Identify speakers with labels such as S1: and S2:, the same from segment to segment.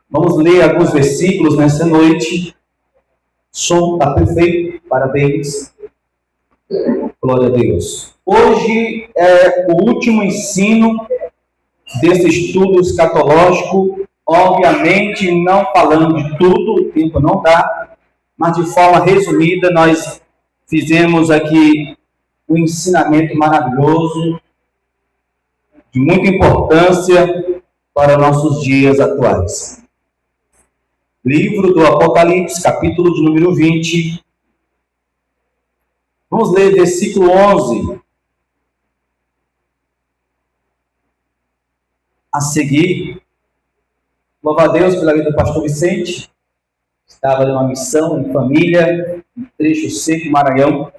S1: Vamos ler alguns versículos nessa noite. Som está perfeito, parabéns. Glória a Deus. Hoje é o último ensino desse estudo escatológico. Obviamente, não falando de tudo, o tempo não dá, mas de forma resumida, nós fizemos aqui um ensinamento maravilhoso, de muita importância para nossos dias atuais. Livro do Apocalipse, capítulo de número 20. Vamos ler versículo 11. A seguir, louva a Deus pela vida do pastor Vicente. Estava numa missão em família, em Trecho Seco, Maranhão,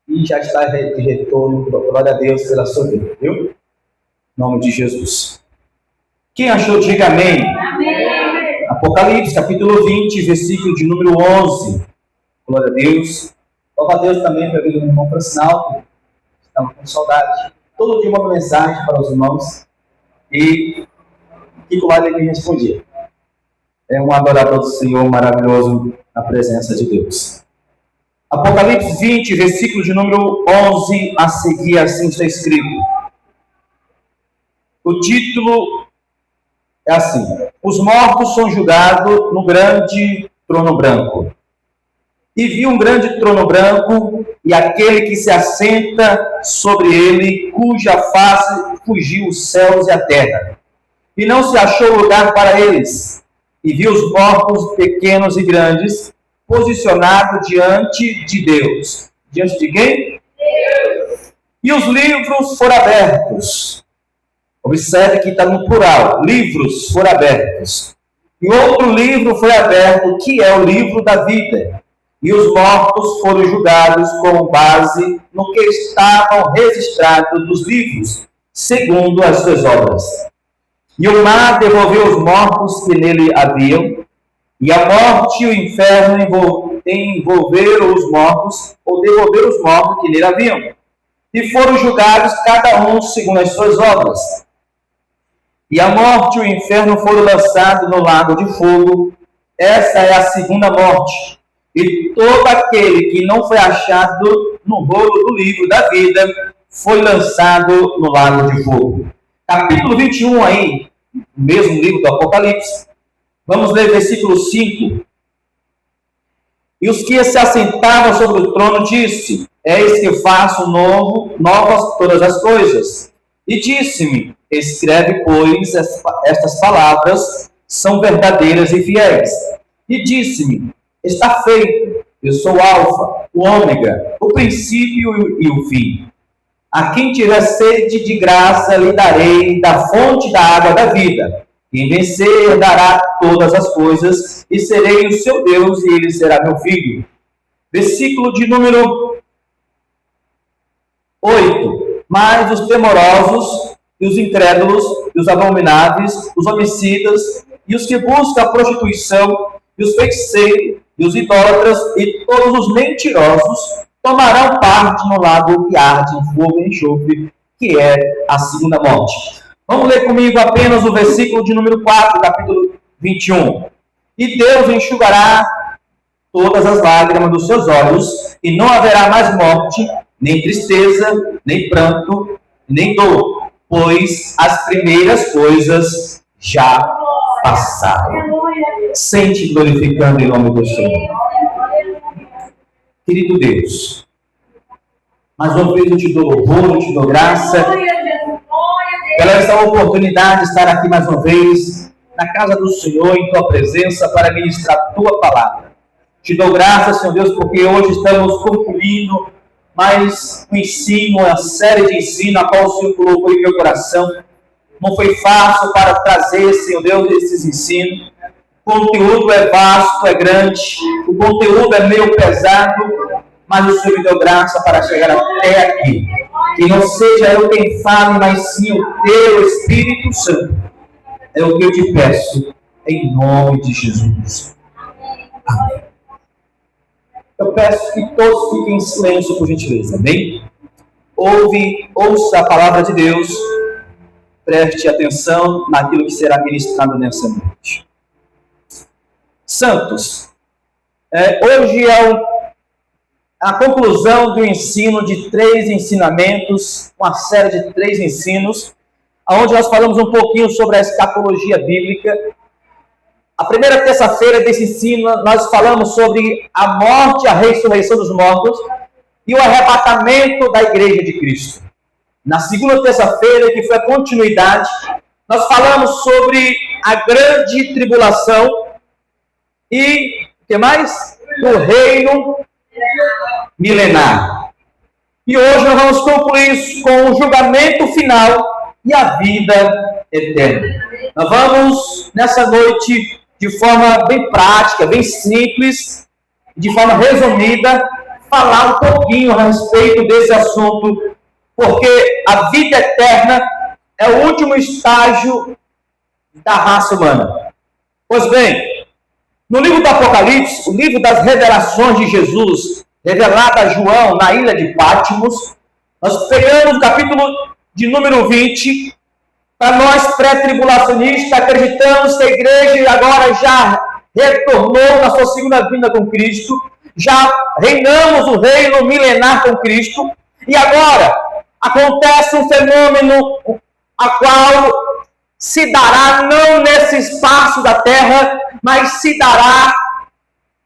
S1: e já está de retorno. Glória a Deus pela sua vida, viu? Em nome de Jesus. Quem achou, diga amém. Amém. Apocalipse, capítulo 20, versículo de número 11. Glória a Deus. Louva a Deus também pela vida do irmão Francinaldo. Estamos com saudade. Todo dia uma mensagem para os irmãos. E Kiko lá ele me respondia. É um adorador do Senhor maravilhoso na presença de Deus. Apocalipse 20, versículo de número 11, a seguir, assim está escrito. O título é assim: os mortos são julgados no grande trono branco. E vi um grande trono branco, e aquele que se assenta sobre ele, cuja face fugiu os céus e a terra. E não se achou lugar para eles. E vi os mortos, pequenos e grandes, posicionados diante de Deus. Diante de quem? Deus. E os livros foram abertos. Observe que está no plural. Livros foram abertos. E outro livro foi aberto, que é o livro da vida. E os mortos foram julgados com base no que estavam registrados nos livros, segundo as suas obras. E o mar devolveu os mortos que nele haviam, e a morte e o inferno envolveram os mortos, ou devolveram os mortos que nele haviam. E foram julgados cada um segundo as suas obras. E a morte e o inferno foram lançados no lago de fogo. Essa é a segunda morte. E todo aquele que não foi achado no rolo do livro da vida foi lançado no lago de fogo. Capítulo 21 aí, mesmo livro do Apocalipse. Vamos ler versículo 5. E os que se assentavam sobre o trono disse: eis que faço novas todas as coisas. E disse-me: escreve, pois, estas palavras são verdadeiras e fiéis. E disse-me: está feito, eu sou o Alfa, o Ômega, o princípio e o fim. A quem tiver sede de graça, lhe darei da fonte da água da vida. Quem vencer, herdará todas as coisas, e serei o seu Deus, e ele será meu filho. Versículo de número 8. Mas os temorosos, e os incrédulos, e os abomináveis, os homicidas, e os que buscam a prostituição, e os feiticeiros, e os idólatras, e todos os mentirosos, tomarão parte no lago que arde em fogo e enxofre, que é a segunda morte. Vamos ler comigo apenas o versículo de número 4, capítulo 21. E Deus enxugará todas as lágrimas dos seus olhos, e não haverá mais morte, nem tristeza, nem pranto, nem dor, pois as primeiras coisas já passaram. Sente glorificando em nome do Senhor. Querido Deus, mais uma vez eu te dou louvor, eu te dou graça pela essa oportunidade de estar aqui mais uma vez na casa do Senhor, em tua presença, para ministrar a tua palavra. Te dou graça, Senhor Deus, porque hoje estamos concluindo mais um ensino, uma série de ensino a qual o Senhor colocou em meu coração. Não foi fácil para trazer, Senhor Deus, esses ensinos. O conteúdo é vasto, é grande, o conteúdo é meio pesado, mas o Senhor me deu graça para chegar até aqui. Que não seja eu quem fale, mas sim o teu Espírito Santo. É o que eu te peço, em nome de Jesus. Amém. Eu peço que todos fiquem em silêncio, por gentileza, amém? Ouça a palavra de Deus, preste atenção naquilo que será ministrado nessa noite. santos. Hoje é a conclusão do ensino de 3 ensinamentos, uma série de 3 ensinos, onde nós falamos um pouquinho sobre a escatologia bíblica. A primeira terça-feira desse ensino, nós falamos sobre a morte, a ressurreição dos mortos e o arrebatamento da igreja de Cristo. Na segunda terça-feira, que foi a continuidade, nós falamos sobre a grande tribulação e, o que mais? O reino milenar. E hoje nós vamos concluir com o julgamento final e a vida eterna. Nós vamos, nessa noite, de forma bem prática, bem simples, de forma resumida, falar um pouquinho a respeito desse assunto, porque a vida eterna é o último estágio da raça humana. Pois bem, no livro do Apocalipse, o livro das revelações de Jesus, revelada a João na ilha de Patmos, nós pegamos o capítulo de número 20, para nós pré-tribulacionistas, acreditamos que a igreja agora já retornou na sua segunda vinda com Cristo, já reinamos o reino milenar com Cristo, e agora acontece um fenômeno a qual se dará não nesse espaço da terra, mas se dará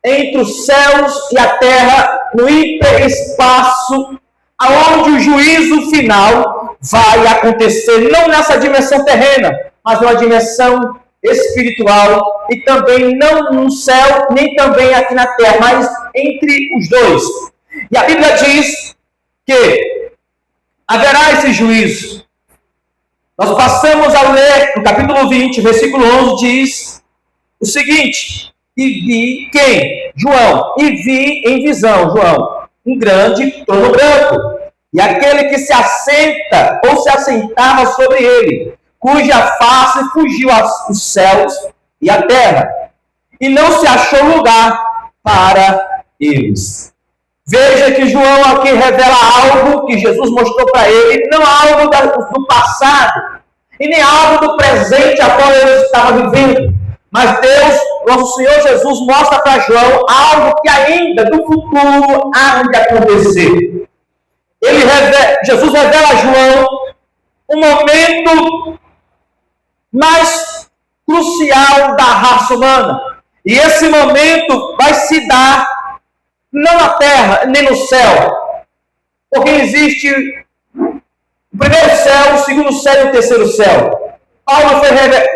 S1: entre os céus e a terra, no hiperespaço, aonde o juízo final vai acontecer, não nessa dimensão terrena, mas numa dimensão espiritual, e também não no céu, nem também aqui na terra, mas entre os dois. E a Bíblia diz que haverá esse juízo. Nós passamos a ler, no capítulo 20, versículo 11, diz o seguinte: e vi quem? João. E vi em visão, João, um grande trono branco, e aquele que se assenta ou se assentava sobre ele, cuja face fugiu aos céus e à terra, e não se achou lugar para eles. Veja que João aqui revela algo que Jesus mostrou para ele, não algo do passado, e nem algo do presente a qual ele estava vivendo, mas Deus, nosso Senhor Jesus, mostra para João algo que ainda do futuro há de acontecer. Jesus revela a João um momento mais crucial da raça humana. E esse momento vai se dar não na terra, nem no céu. Porque existe o primeiro céu, o segundo céu e o terceiro céu. Paulo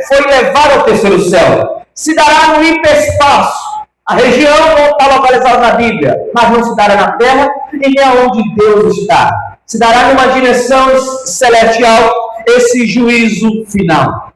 S1: foi levado ao terceiro céu. Se dará no hiperespaço. A região não está localizada na Bíblia, mas não se dará na terra e nem aonde Deus está. Se dará numa dimensão celestial esse juízo final.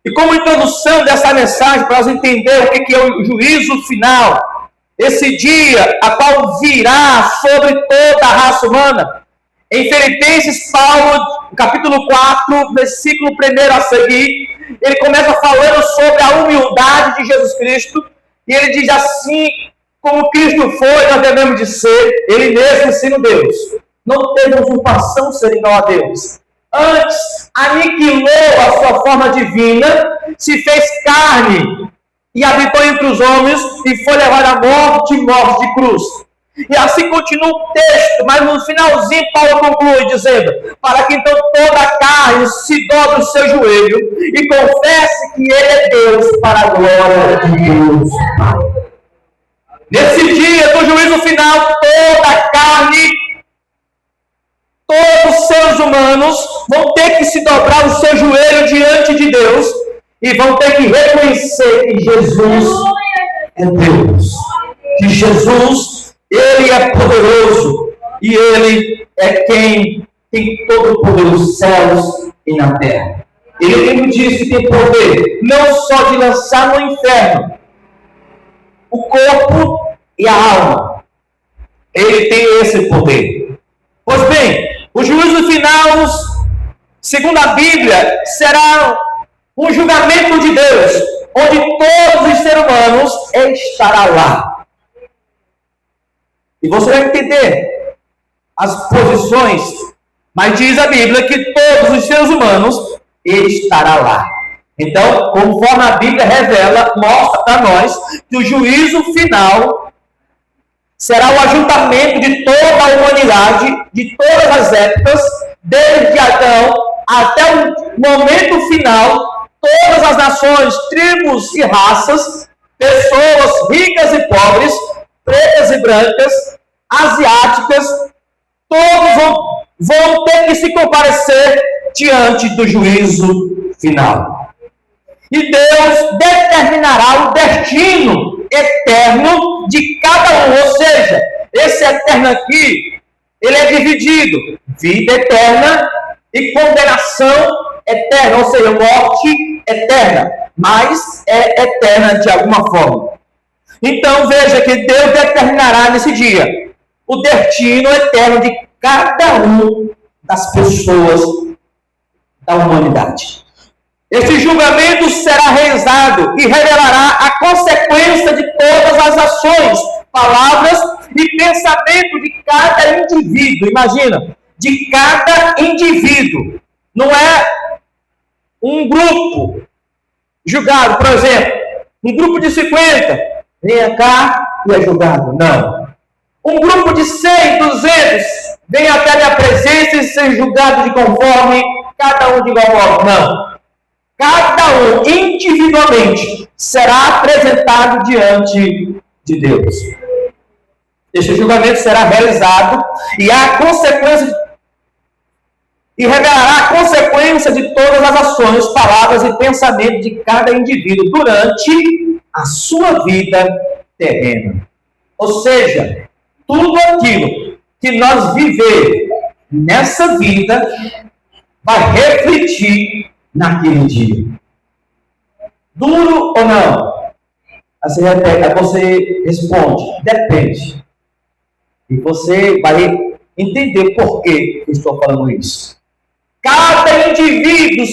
S1: E como introdução dessa mensagem, para nós entender o que é o juízo final, esse dia a qual virá sobre toda a raça humana, em Filipenses, Paulo, capítulo 4, versículo 1 a seguir, ele começa falando sobre a humildade de Jesus Cristo, e ele diz assim: como Cristo foi, nós devemos de ser, ele mesmo sendo Deus. Não teve usurpação ser igual a Deus. Antes, aniquilou a sua forma divina, se fez carne, e habitou entre os homens, e foi levado à morte de cruz. E assim continua o texto, mas no finalzinho Paulo conclui dizendo: para que então toda a carne se dobre o seu joelho e confesse que ele é Deus, para a glória de Deus Pai. Nesse dia do juízo final, toda a carne, todos os seres humanos vão ter que se dobrar o seu joelho diante de Deus e vão ter que reconhecer que Jesus é Deus, que Jesus, ele é poderoso e ele é quem tem todo o poder nos céus e na terra. Ele diz que tem poder não só de lançar no inferno o corpo e a alma. Ele tem esse poder. Pois bem, o juízo final, segundo a Bíblia, será um julgamento de Deus, onde todos os seres humanos estará lá. E você vai entender as posições, mas diz a Bíblia que todos os seres humanos estará lá. Então, conforme a Bíblia revela, mostra para nós que o juízo final será o ajuntamento de toda a humanidade, de todas as épocas, desde Adão até o momento final, todas as nações, tribos e raças, pessoas ricas e pobres, pretas e brancas, asiáticas, todos vão ter que se comparecer diante do juízo final. E Deus determinará o destino eterno de cada um. Ou seja, esse eterno aqui, ele é dividido: vida eterna e condenação eterna, ou seja, morte eterna, mas é eterna de alguma forma. Então veja que Deus determinará nesse dia o destino eterno de cada um das pessoas da humanidade. Esse julgamento será realizado e revelará a consequência de todas as ações, palavras e pensamento de cada indivíduo. Imagina, de cada indivíduo. Não é um grupo julgado, por exemplo, um grupo de 50, venha cá e é julgado. Não. Um grupo de 100, 200, venha até a minha presença e seja julgado de conforme, cada um de igual modo. Não. Cada um, individualmente, será apresentado diante de Deus. Este julgamento será realizado e revelará a consequência de todas as ações, palavras e pensamentos de cada indivíduo durante a sua vida terrena. Ou seja, tudo aquilo que nós vivemos nessa vida vai refletir naquele dia. Duro ou não? Aí você responde, depende. E você vai entender por que eu estou falando isso. Cada indivíduo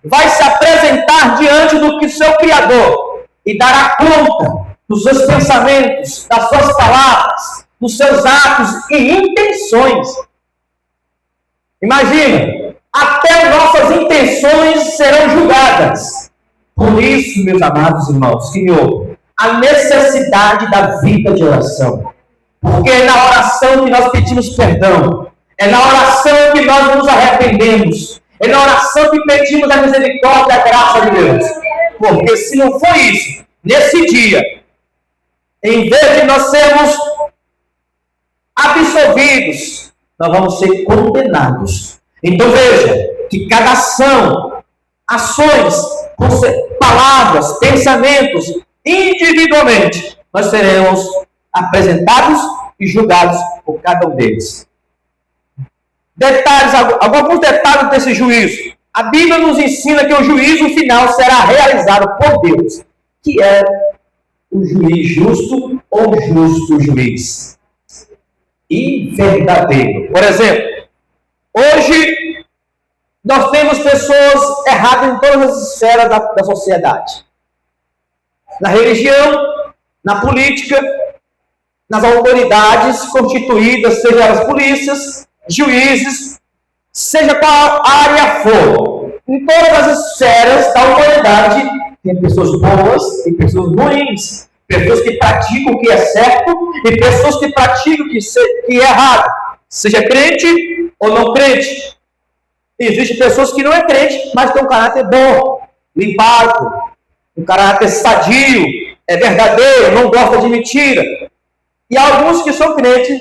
S1: vai se apresentar diante do que seu Criador e dará conta dos seus pensamentos, das suas palavras, dos seus atos e intenções. Imagina, até nossas intenções serão julgadas. Por isso, meus amados irmãos, que me ouvem, a necessidade da vida de oração. Porque é na oração que nós pedimos perdão. É na oração que nós nos arrependemos. É na oração que pedimos a misericórdia e a graça de Deus. Porque se não for isso, nesse dia, em vez de nós sermos absolvidos, nós vamos ser condenados. Então veja, que cada ação, ações, palavras, pensamentos, individualmente, nós seremos apresentados e julgados por cada um deles. Alguns detalhes desse juízo. A Bíblia nos ensina que o juízo final será realizado por Deus, que é o juiz justo ou justo juiz. E verdadeiro. Por exemplo, hoje nós temos pessoas erradas em todas as esferas da sociedade. Na religião, na política, nas autoridades constituídas, seja as polícias, juízes, seja qual área for. Em todas as esferas da humanidade, tem pessoas boas e pessoas ruins. Pessoas que praticam o que é certo e pessoas que praticam o que é errado. Seja crente ou não crente. Existem pessoas que não é crente, mas tem um caráter bom, limpado, um caráter sadio, é verdadeiro, não gosta de mentira. E alguns que são crentes,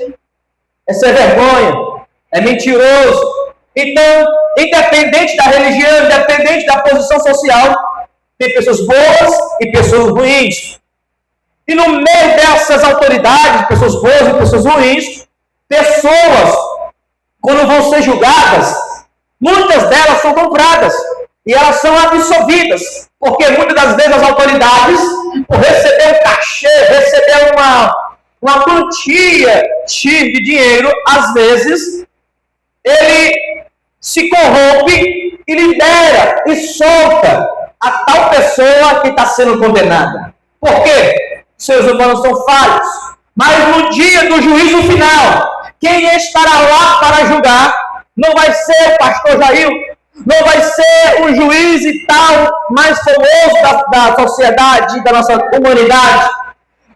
S1: é sem vergonha, é mentiroso. Então, independente da religião, independente da posição social, tem pessoas boas e pessoas ruins. E no meio dessas autoridades, pessoas boas e pessoas ruins, pessoas, quando vão ser julgadas, muitas delas são compradas e elas são absolvidas, porque muitas das vezes as autoridades, por receber um cachê, receber uma quantia de dinheiro, às vezes, ele se corrompe e libera e solta a tal pessoa que está sendo condenada. Por quê? Seres humanos são falhos. Mas no dia do juízo final, quem estará lá para julgar não vai ser o pastor Jair, não vai ser o juiz e tal mais famoso da sociedade, da nossa humanidade.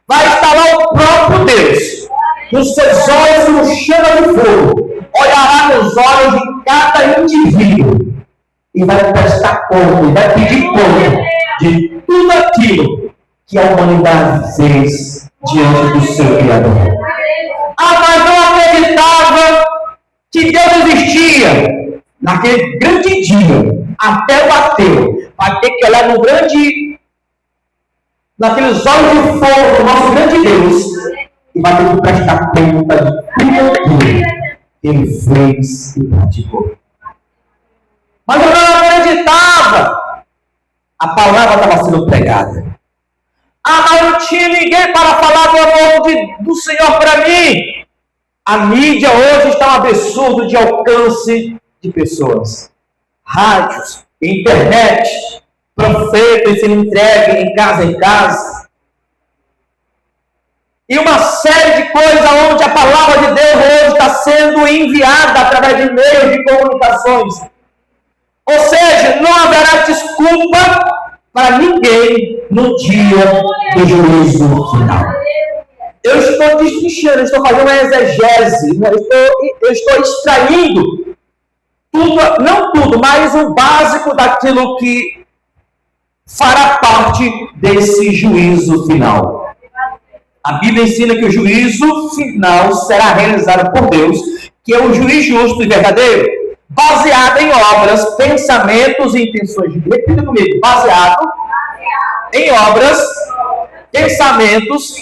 S1: Vai estar lá o próprio Deus, nos seus olhos como chama de fogo, olhará nos olhos de cada indivíduo e vai prestar conta, e vai pedir conta de tudo aquilo que a humanidade fez diante do seu Criador. Mas não acreditava que Deus existia. Naquele grande dia, até o ateu vai ter que olhar naqueles olhos de fogo do nosso grande Deus e vai ter que prestar conta de tudo aquilo que ele fez e praticou. Mas eu não acreditava. A palavra estava sendo pregada. Mas não tinha ninguém para falar do amor do Senhor para mim. A mídia hoje está um absurdo de alcance de pessoas. Rádios, internet, profetas sendo entregues em casa. E uma série de coisas onde a palavra de Deus hoje está sendo enviada através de meios de comunicações. Ou seja, não haverá desculpa para ninguém no dia do juízo final. Eu estou destrinchando, estou fazendo uma exegese, eu estou extraindo tudo, não tudo, mas o básico daquilo que fará parte desse juízo final. A Bíblia ensina que o juízo final será realizado por Deus, que é o juiz justo e verdadeiro, baseado em obras, pensamentos e intenções. Repita comigo, baseado em obras, pensamentos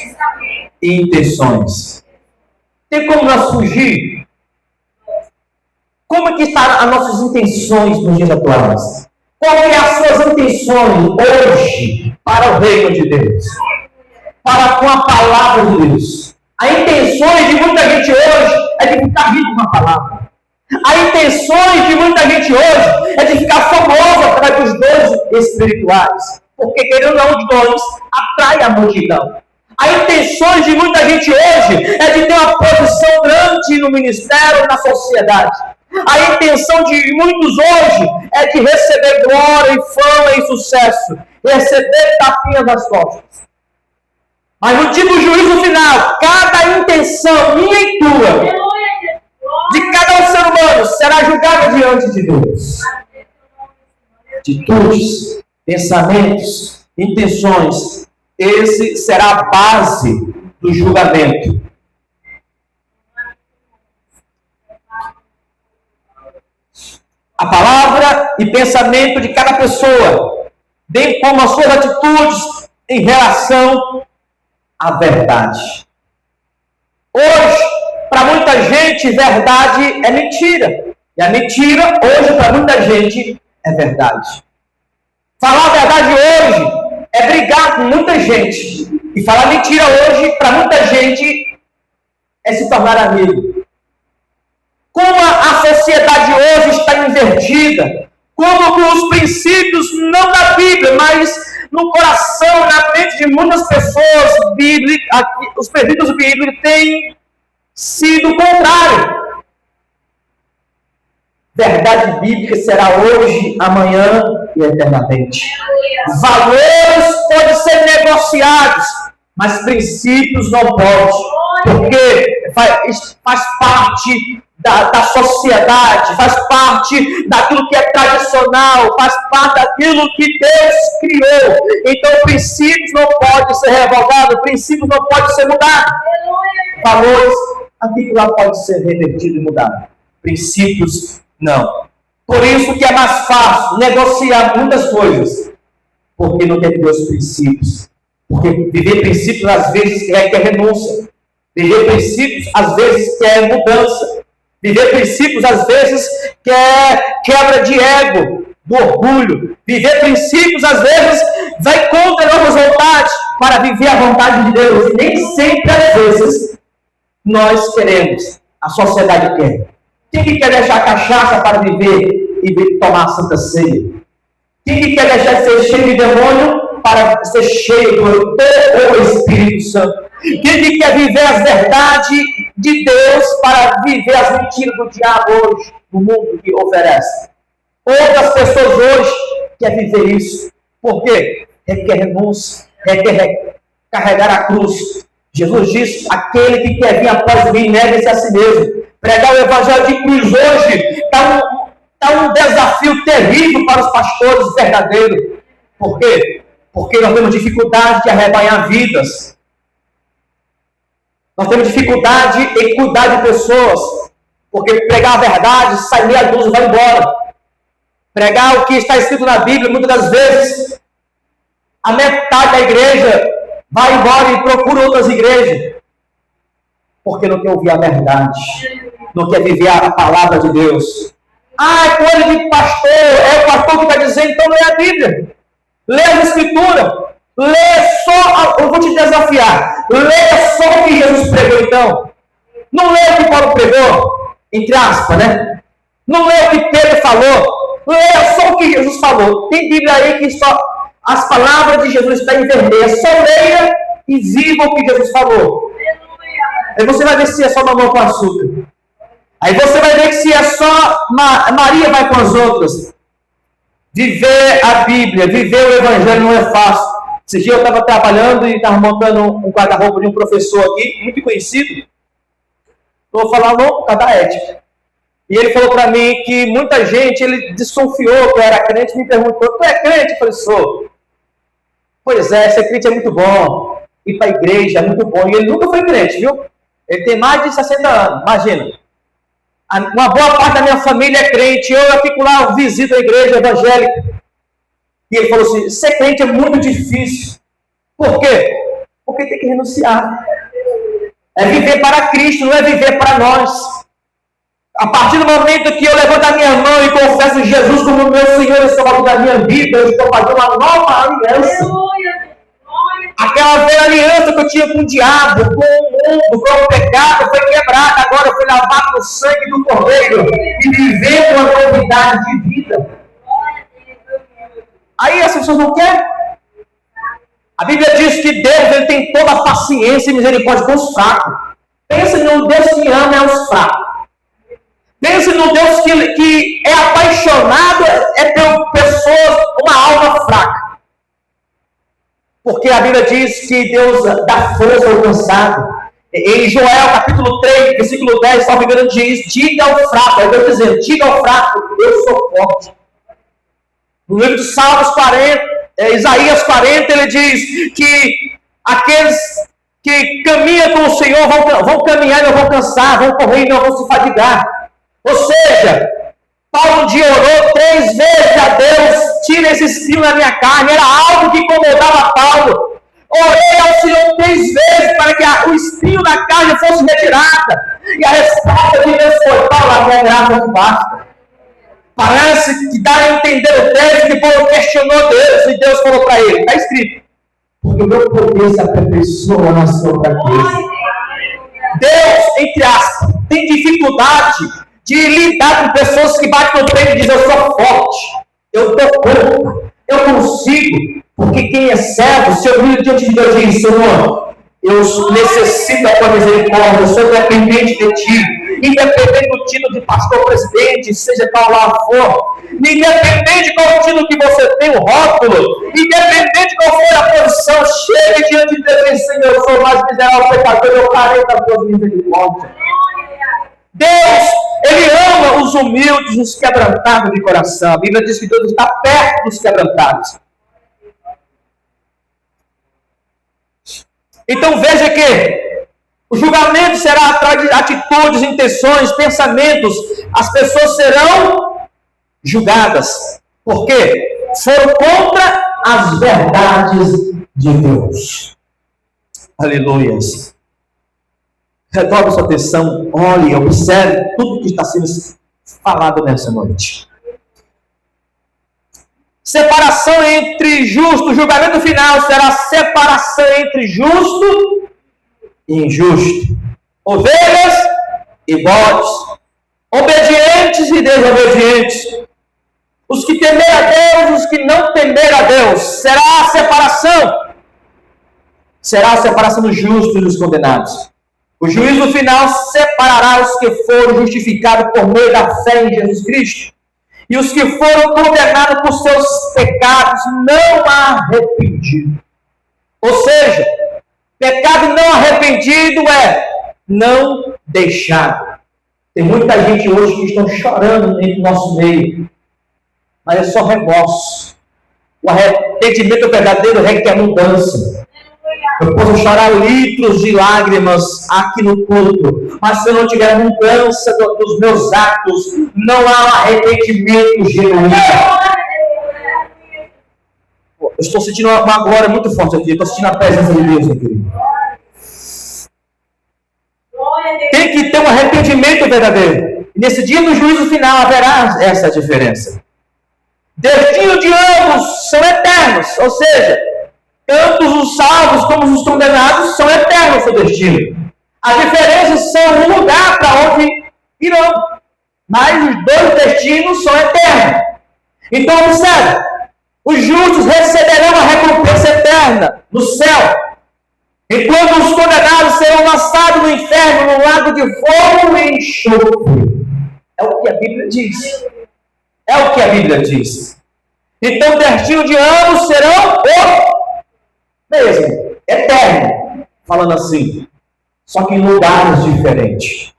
S1: e intenções. Tem como nós fugir? Como é que estão as nossas intenções nos dias atuais? Qual é as suas intenções hoje para o reino de Deus? Para com a palavra de Deus. As intenções de muita gente hoje é de ficar rico com a palavra. As intenções de muita gente hoje é de ficar famoso através dos dons espirituais. Porque querendo ou não, os dons atrai a multidão. As intenções de muita gente hoje é de ter uma posição grande no ministério, na sociedade. A intenção de muitos hoje é de receber glória e fama e sucesso. Receber tapinhas nas costas. Mas no dia do juízo final, cada intenção, minha e tua, de cada ser humano, será julgada diante de Deus. Atitudes, pensamentos, intenções, esse será a base do julgamento. A palavra e pensamento de cada pessoa, bem como as suas atitudes em relação à verdade. Hoje, para muita gente, verdade é mentira. E a mentira, hoje, para muita gente, é verdade. Falar a verdade hoje é brigar com muita gente. E falar mentira hoje, para muita gente, é se tornar amigo. Como a sociedade hoje está invertida, como os princípios, não da Bíblia, mas no coração, na mente de muitas pessoas, os princípios bíblicos têm sido o contrário. Verdade bíblica será hoje, amanhã e eternamente. Valores podem ser negociados, mas princípios não podem, porque faz parte da sociedade, faz parte daquilo que é tradicional, faz parte daquilo que Deus criou. Então, princípios não podem ser revogados, princípios não podem ser mudados. Valores, aquilo lá pode ser revertido e mudado. Princípios, não. Por isso que é mais fácil negociar muitas coisas, porque não tem dois princípios. Porque viver princípios, às vezes, quer renúncia. Viver princípios, às vezes, quer mudança. Viver princípios, às vezes, quer quebra de ego, do orgulho. Viver princípios, às vezes, vai contra nossas vontades para viver a vontade de Deus. E nem sempre, às vezes, nós queremos. A sociedade quer. Quem que quer deixar cachaça para viver e tomar a Santa Ceia? Quem que quer deixar de ser cheio de demônio para ser cheio do Espírito Santo? Quem que quer viver as verdades de Deus para viver as mentiras do diabo hoje, no mundo que oferece? Outras pessoas hoje querem viver isso. Por quê? Requer renúncia, requer carregar a cruz. Jesus diz, aquele que quer vir após mim, negue-se a si mesmo. Pregar o evangelho de cruz hoje está um desafio terrível para os pastores verdadeiros. Por quê? Porque nós temos dificuldade de arrebanhar vidas. Nós temos dificuldade em cuidar de pessoas. Porque pregar a verdade, sai meia dúzia e vai embora. Pregar o que está escrito na Bíblia, muitas das vezes, a metade da igreja vai embora e procura outras igrejas. Porque não quer ouvir a verdade. Não quer viver a palavra de Deus. Ah, é coisa de pastor. É o pastor que está dizendo, então lê a Bíblia. Lê as Escrituras. Lê só, eu vou te desafiar. Lê só o que Jesus pregou então. Não lê o que Paulo pregou, entre aspas, né? Não lê o que Pedro falou. Lê só o que Jesus falou. Tem Bíblia aí que só as palavras de Jesus estão em vermelho. Só leia e viva o que Jesus falou. Aí você vai ver se é só mamão com açúcar. Aí você vai ver que se é só Maria vai com as outras. Viver a Bíblia, viver o Evangelho não é fácil. Esse dia eu estava trabalhando e estava montando um guarda-roupa de um professor aqui, muito conhecido. Estou falando por causa da ética. E ele falou para mim que muita gente, ele desconfiou que eu era crente, me perguntou, tu é crente? Eu falei, sou. Pois é, ser crente é muito bom. Ir para a igreja é muito bom. E ele nunca foi crente, viu? Ele tem mais de 60 anos, imagina. Uma boa parte da minha família é crente. Eu fico lá, eu visito a igreja evangélica. E ele falou assim, ser crente é muito difícil. Por quê? Porque tem que renunciar. É viver para Cristo, não é viver para nós. A partir do momento que eu levanto a minha mão e confesso Jesus como meu Senhor e Salvador da minha vida, eu estou fazendo uma nova aliança. Aquela velha aliança que eu tinha com o diabo, com o mundo, com o pecado, foi quebrada. Agora foi lavada no sangue do Cordeiro e vivendo uma novidade de vida. Aí as pessoas não querem. A Bíblia diz que Deus ele tem toda a paciência e misericórdia com os fracos. Pense no Deus que ama os fracos. Pense no Deus que é apaixonado por pessoas, uma alma fraca. Porque a Bíblia diz que Deus dá força ao cansado. Em Joel, capítulo 3, versículo 10, salvo engano, diz, diga ao fraco, eu estou dizendo, diga ao fraco, eu sou forte. No livro de Salmos 40, Isaías 40, ele diz que aqueles que caminham com o Senhor vão caminhar e não vão cansar, vão correr e não vão se fadigar. Ou seja, Paulo um dia orou 3 vezes a Deus, tira esse espinho da minha carne, era algo que incomodava Paulo. Orei ao Senhor 3 vezes para que o espinho da carne fosse retirada. E a resposta de Deus foi, Paulo, a minha graça te basta. Parece que dá a entender o texto que Paulo questionou Deus, e Deus falou para ele, está escrito, porque o meu poder se aperfeiçoa na sua fraqueza. Deus, entre aspas, tem dificuldade de lidar com pessoas que batem no peito e dizem, eu sou forte, eu dou conta, eu consigo, porque quem é servo, se eu vir diante de Deus e diz, Senhor, eu necessito da tua misericórdia, eu sou dependente de ti, independente do título de pastor presidente, seja qual lá for, independente de qual título que você tem, o rótulo, independente de qual for a posição, chegue diante de Deus e diz, Senhor, eu sou mais miserável pecador, eu parei da tua misericórdia. Deus, Ele ama os humildes, os quebrantados de coração. A Bíblia diz que Deus está perto dos quebrantados. Então veja que o julgamento será atrás de atitudes, intenções, pensamentos. As pessoas serão julgadas. Por quê? Foram contra as verdades de Deus. Aleluias. Redobre sua atenção, olhe, observe tudo que está sendo falado nessa noite. Separação entre justo, o julgamento final será separação entre justo e injusto. Ovelhas e bodes, obedientes e desobedientes. Os que temerem a Deus, os que não temerem a Deus. Será a separação. Será a separação dos justos e dos condenados. O juízo final separará os que foram justificados por meio da fé em Jesus Cristo e os que foram condenados por seus pecados não arrependidos. Ou seja, pecado não arrependido é não deixado. Tem muita gente hoje que estão chorando no nosso meio, mas é só remorso. O arrependimento verdadeiro requer mudança. Eu posso chorar litros de lágrimas aqui no culto, mas se eu não tiver mudança dos meus atos, não há arrependimento genuíno. Eu estou sentindo uma glória muito forte aqui. Eu estou sentindo a presença de Deus aqui. Tem que ter um arrependimento verdadeiro. E nesse dia do juízo final haverá essa diferença. Destino de ambos são eternos, ou seja, tanto os salvos como os condenados são eternos seu destino. As diferenças são o lugar para onde irão, mas os dois destinos são eternos. Então observe, os justos receberão a recompensa eterna no céu, enquanto os condenados serão lançados no inferno, no lago de fogo e enxofre. É o que a Bíblia diz. É o que a Bíblia diz. Então o destino de ambos serão o mesmo, eterno, falando assim, só que em lugares diferentes.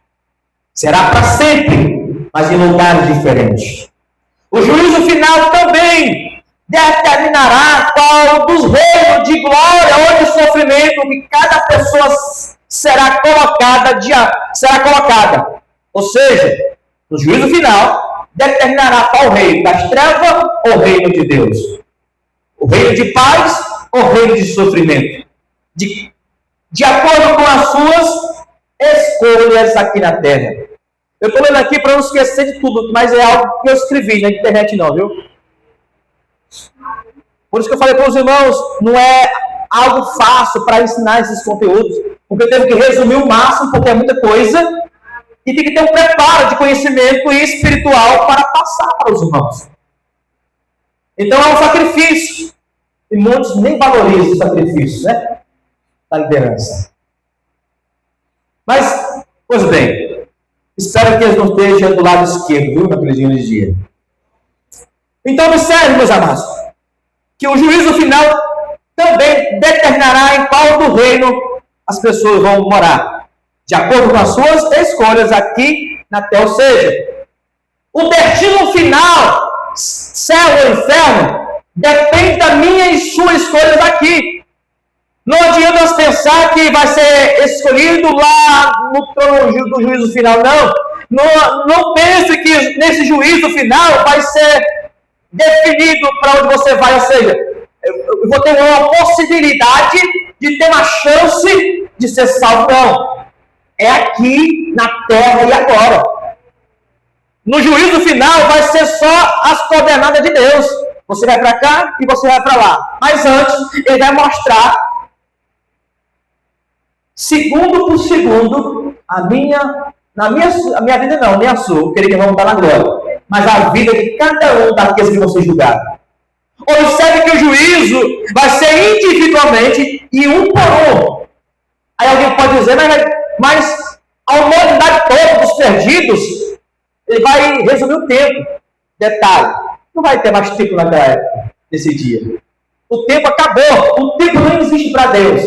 S1: Será para sempre, mas em lugares diferentes. O juízo final também determinará qual dos reinos de glória ou de sofrimento que cada pessoa será colocada. Ou seja, no juízo final, determinará qual reino, das trevas ou reino de Deus. O reino de paz ou reino de sofrimento. De acordo com as suas escolhas aqui na terra. Eu estou lendo aqui para não esquecer de tudo, mas é algo que eu escrevi na internet não, viu? Por isso que eu falei para os irmãos, não é algo fácil para ensinar esses conteúdos, porque eu tenho que resumir o máximo, porque é muita coisa, e tem que ter um preparo de conhecimento espiritual para passar para os irmãos. Então é um sacrifício, e muitos nem valorizam o sacrifício, né? Da liderança. Mas, pois bem, espero que eles não estejam do lado esquerdo, viu, naquele dia. Então observe, meus amados, que o juízo final também determinará em qual do reino as pessoas vão morar, de acordo com as suas escolhas aqui na terra. Ou seja, o destino final, céu ou inferno, depende da minha e sua escolha aqui. Não adianta nós pensar que vai ser escolhido lá no trono do juízo final, não. Não pense que nesse juízo final vai ser definido para onde você vai, ou seja, eu vou ter uma possibilidade de ter uma chance de ser salvo. Não. É aqui, na terra e agora. No juízo final vai ser só as coordenadas de Deus. Você vai para cá e você vai para lá. Mas antes, ele vai mostrar, segundo por segundo, a minha vida não, nem a sua. Eu queria que vamos dar na glória. Mas a vida de cada um daqueles que você julgar. Observe que o juízo vai ser individualmente e um por um. Aí alguém pode dizer, mas a humanidade toda dos perdidos, ele vai resumir o tempo. Detalhe, não vai ter mais tempo naquela época, nesse dia. O tempo acabou. O tempo não existe para Deus.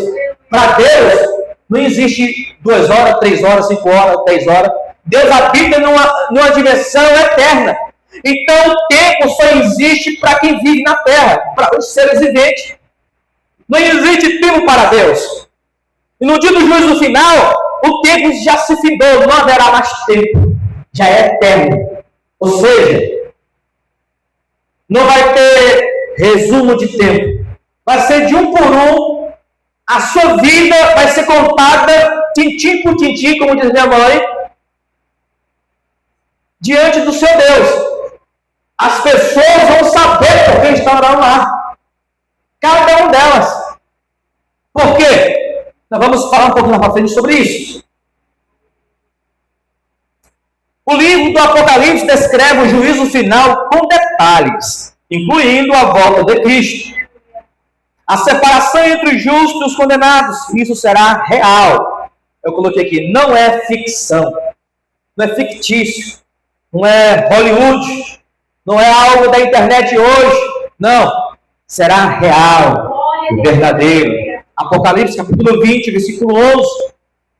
S1: Para Deus, não existe 2 horas, 3 horas, 5 horas, 10 horas. Deus habita numa dimensão eterna. Então o tempo só existe para quem vive na terra, para os seres viventes. Não existe tempo para Deus. E no dia do juízo final, o tempo já se findou, não haverá mais tempo. Já é eterno. Ou seja, não vai ter resumo de tempo. Vai ser de um por um. A sua vida vai ser contada tintim por tintim, como diz minha mãe, diante do seu Deus. As pessoas vão saber por quem está orando lá. Cada um delas. Por quê? Nós vamos falar um pouco mais para frente sobre isso. O livro do Apocalipse descreve o juízo final com detalhes, incluindo a volta de Cristo. A separação entre os justos e os condenados, isso será real. Eu coloquei aqui, não é ficção, não é fictício, não é Hollywood, Não é algo da internet hoje. Não. Será real e verdadeiro. Apocalipse capítulo 20, versículo 11.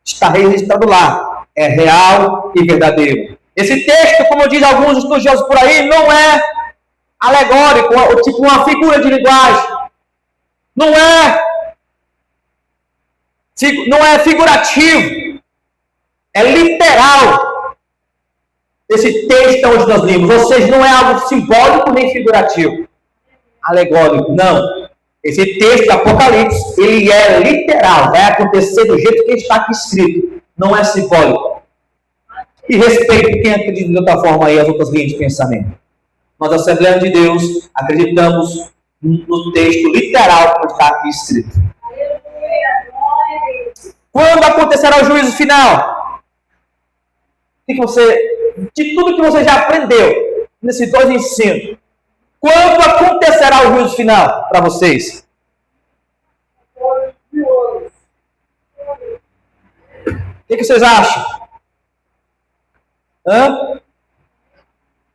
S1: Está registrado lá. É real e verdadeiro. Esse texto, como dizem alguns estudiosos por aí, não é alegórico, tipo uma figura de linguagem. Não é figurativo. É literal. Esse texto onde nós lemos. Ou seja, não é algo simbólico nem figurativo. Alegórico, não. Esse texto do Apocalipse, ele é literal. Vai acontecer do jeito que está aqui escrito. Não é simbólico. E respeito quem acredita de outra forma aí as outras linhas de pensamento. Nós, Assembleia de Deus, acreditamos no texto literal como está aqui escrito. Quando acontecerá o juízo final? De tudo que você já aprendeu nesses dois ensinos, quando acontecerá o juízo final para vocês? O que vocês acham?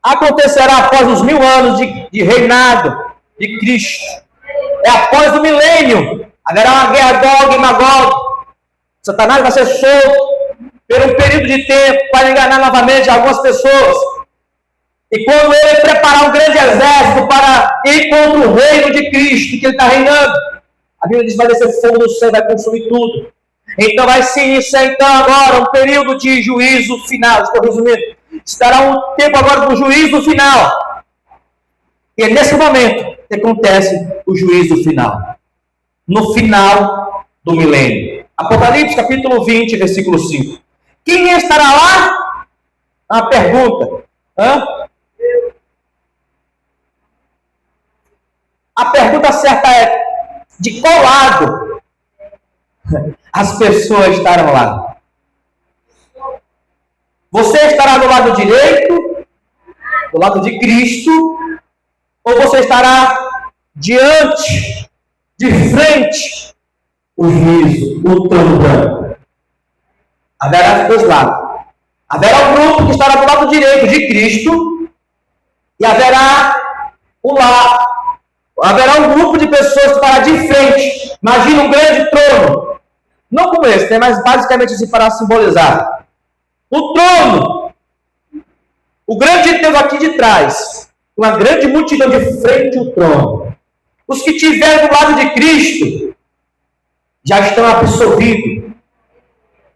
S1: Acontecerá após os 1000 anos de reinado de Cristo. É após o milênio. Haverá uma guerra Gog e Magog. Satanás vai ser solto por um período de tempo para enganar novamente algumas pessoas. E quando ele preparar um grande exército para ir contra o reino de Cristo, que ele está reinando, a Bíblia diz que vai descer fogo do céu e vai consumir tudo. Então vai se iniciar então agora um período de juízo final. Estou resumindo. Estará um tempo agora do juízo final. E é nesse momento que acontece o juízo final. No final do milênio. Apocalipse capítulo 20, versículo 5. Quem estará lá? Uma pergunta. A pergunta certa é: de qual lado as pessoas estarão lá? Você estará do lado direito, do lado de Cristo, ou você estará diante, de frente, o juízo, o trono branco? Haverá os dois lados. Haverá um grupo que estará do lado direito de Cristo, e haverá um grupo de pessoas que estará de frente. Imagina um grande trono. Não como esse, né? Mas basicamente assim para simbolizar. O trono. O grande Deus aqui de trás. Uma grande multidão de frente ao trono. Os que estiverem do lado de Cristo já estão absolvidos.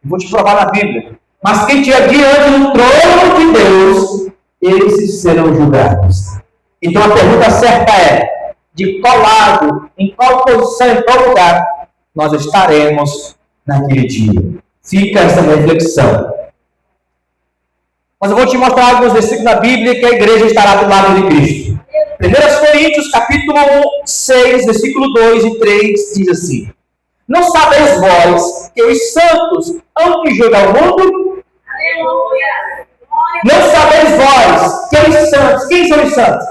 S1: Vou te provar na Bíblia. Mas quem estiver diante do trono de Deus, eles serão julgados. Então a pergunta certa é: de qual lado, em qual posição, em qual lugar nós estaremos naquele dia? Fica essa reflexão. Mas eu vou te mostrar alguns versículos da Bíblia que a igreja estará do lado de Cristo. 1 Coríntios, capítulo 6, versículo 2 e 3, diz assim: não sabeis vós que os santos hão de julgar o mundo? Aleluia! Não sabeis vós que os santos, quem são os santos?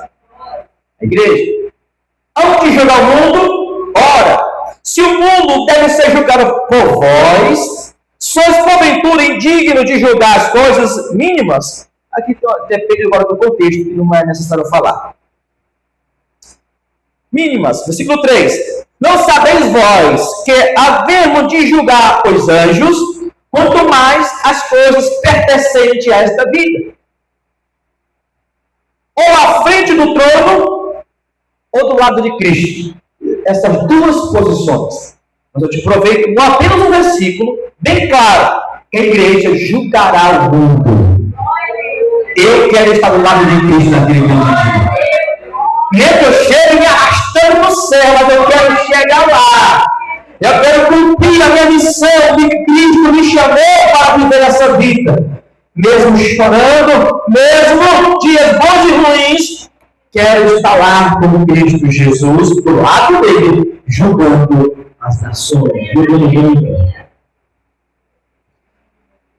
S1: A igreja. Hão de julgar o mundo? Ora, se o mundo deve ser julgado por vós, sois porventura indignos de julgar as coisas mínimas? Aqui depende agora do contexto, que não é necessário falar. Mínimas, versículo 3. Não sabeis vós que havemos de julgar os anjos, quanto mais as coisas pertencentes a esta vida? Ou à frente do trono, ou do lado de Cristo. Essas duas posições. Mas eu te provei com apenas um versículo, bem claro, que a igreja julgará o mundo. Eu quero estar do lado de Cristo naquele dia. Nem que eu chegue me arrastando no céu, mas eu quero chegar lá. Eu quero cumprir a minha missão que Cristo me chamou para viver essa vida. Mesmo chorando, mesmo dias bons e ruins, quero estar lá como Cristo Jesus, do lado dele, julgando as nações, julgando o mundo.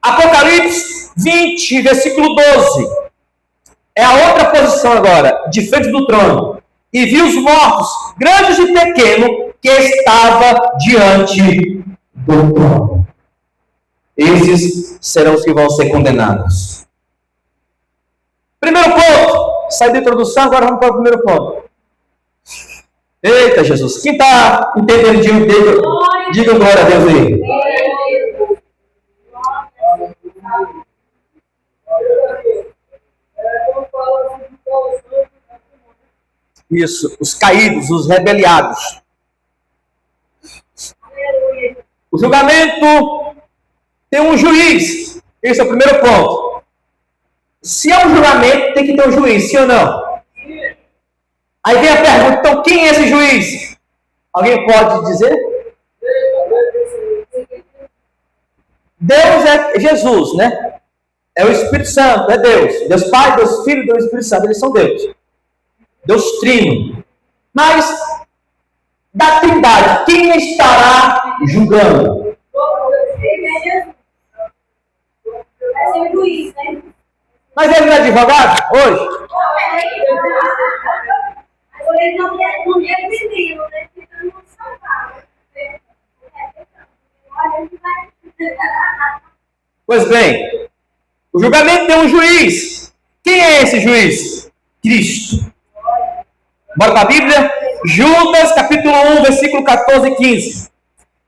S1: Apocalipse 20, versículo 12. É a outra posição agora, de frente do trono. E vi os mortos, grandes e pequenos, que estava diante do trono. Esses serão os que vão ser condenados. Primeiro ponto. Saí da introdução, agora vamos para o primeiro ponto. Eita, Jesus. Quem está entendendo, diga glória a Deus aí. Isso, os caídos, os rebeliados. O julgamento tem um juiz. Esse é o primeiro ponto. Se é um julgamento, tem que ter um juiz, sim ou não? Aí vem a pergunta, então quem é esse juiz? Alguém pode dizer? Deus é Jesus, né? É o Espírito Santo, é Deus. Deus Pai, Deus Filho, Deus Espírito Santo, eles são Deus. Deus Trino. Mas, da Trindade, quem estará julgando? Mas ele não é advogado hoje? Pois bem, o julgamento tem um juiz. Quem é esse juiz? Cristo. Bora para a Bíblia? Judas, capítulo 1, versículo 14 e 15.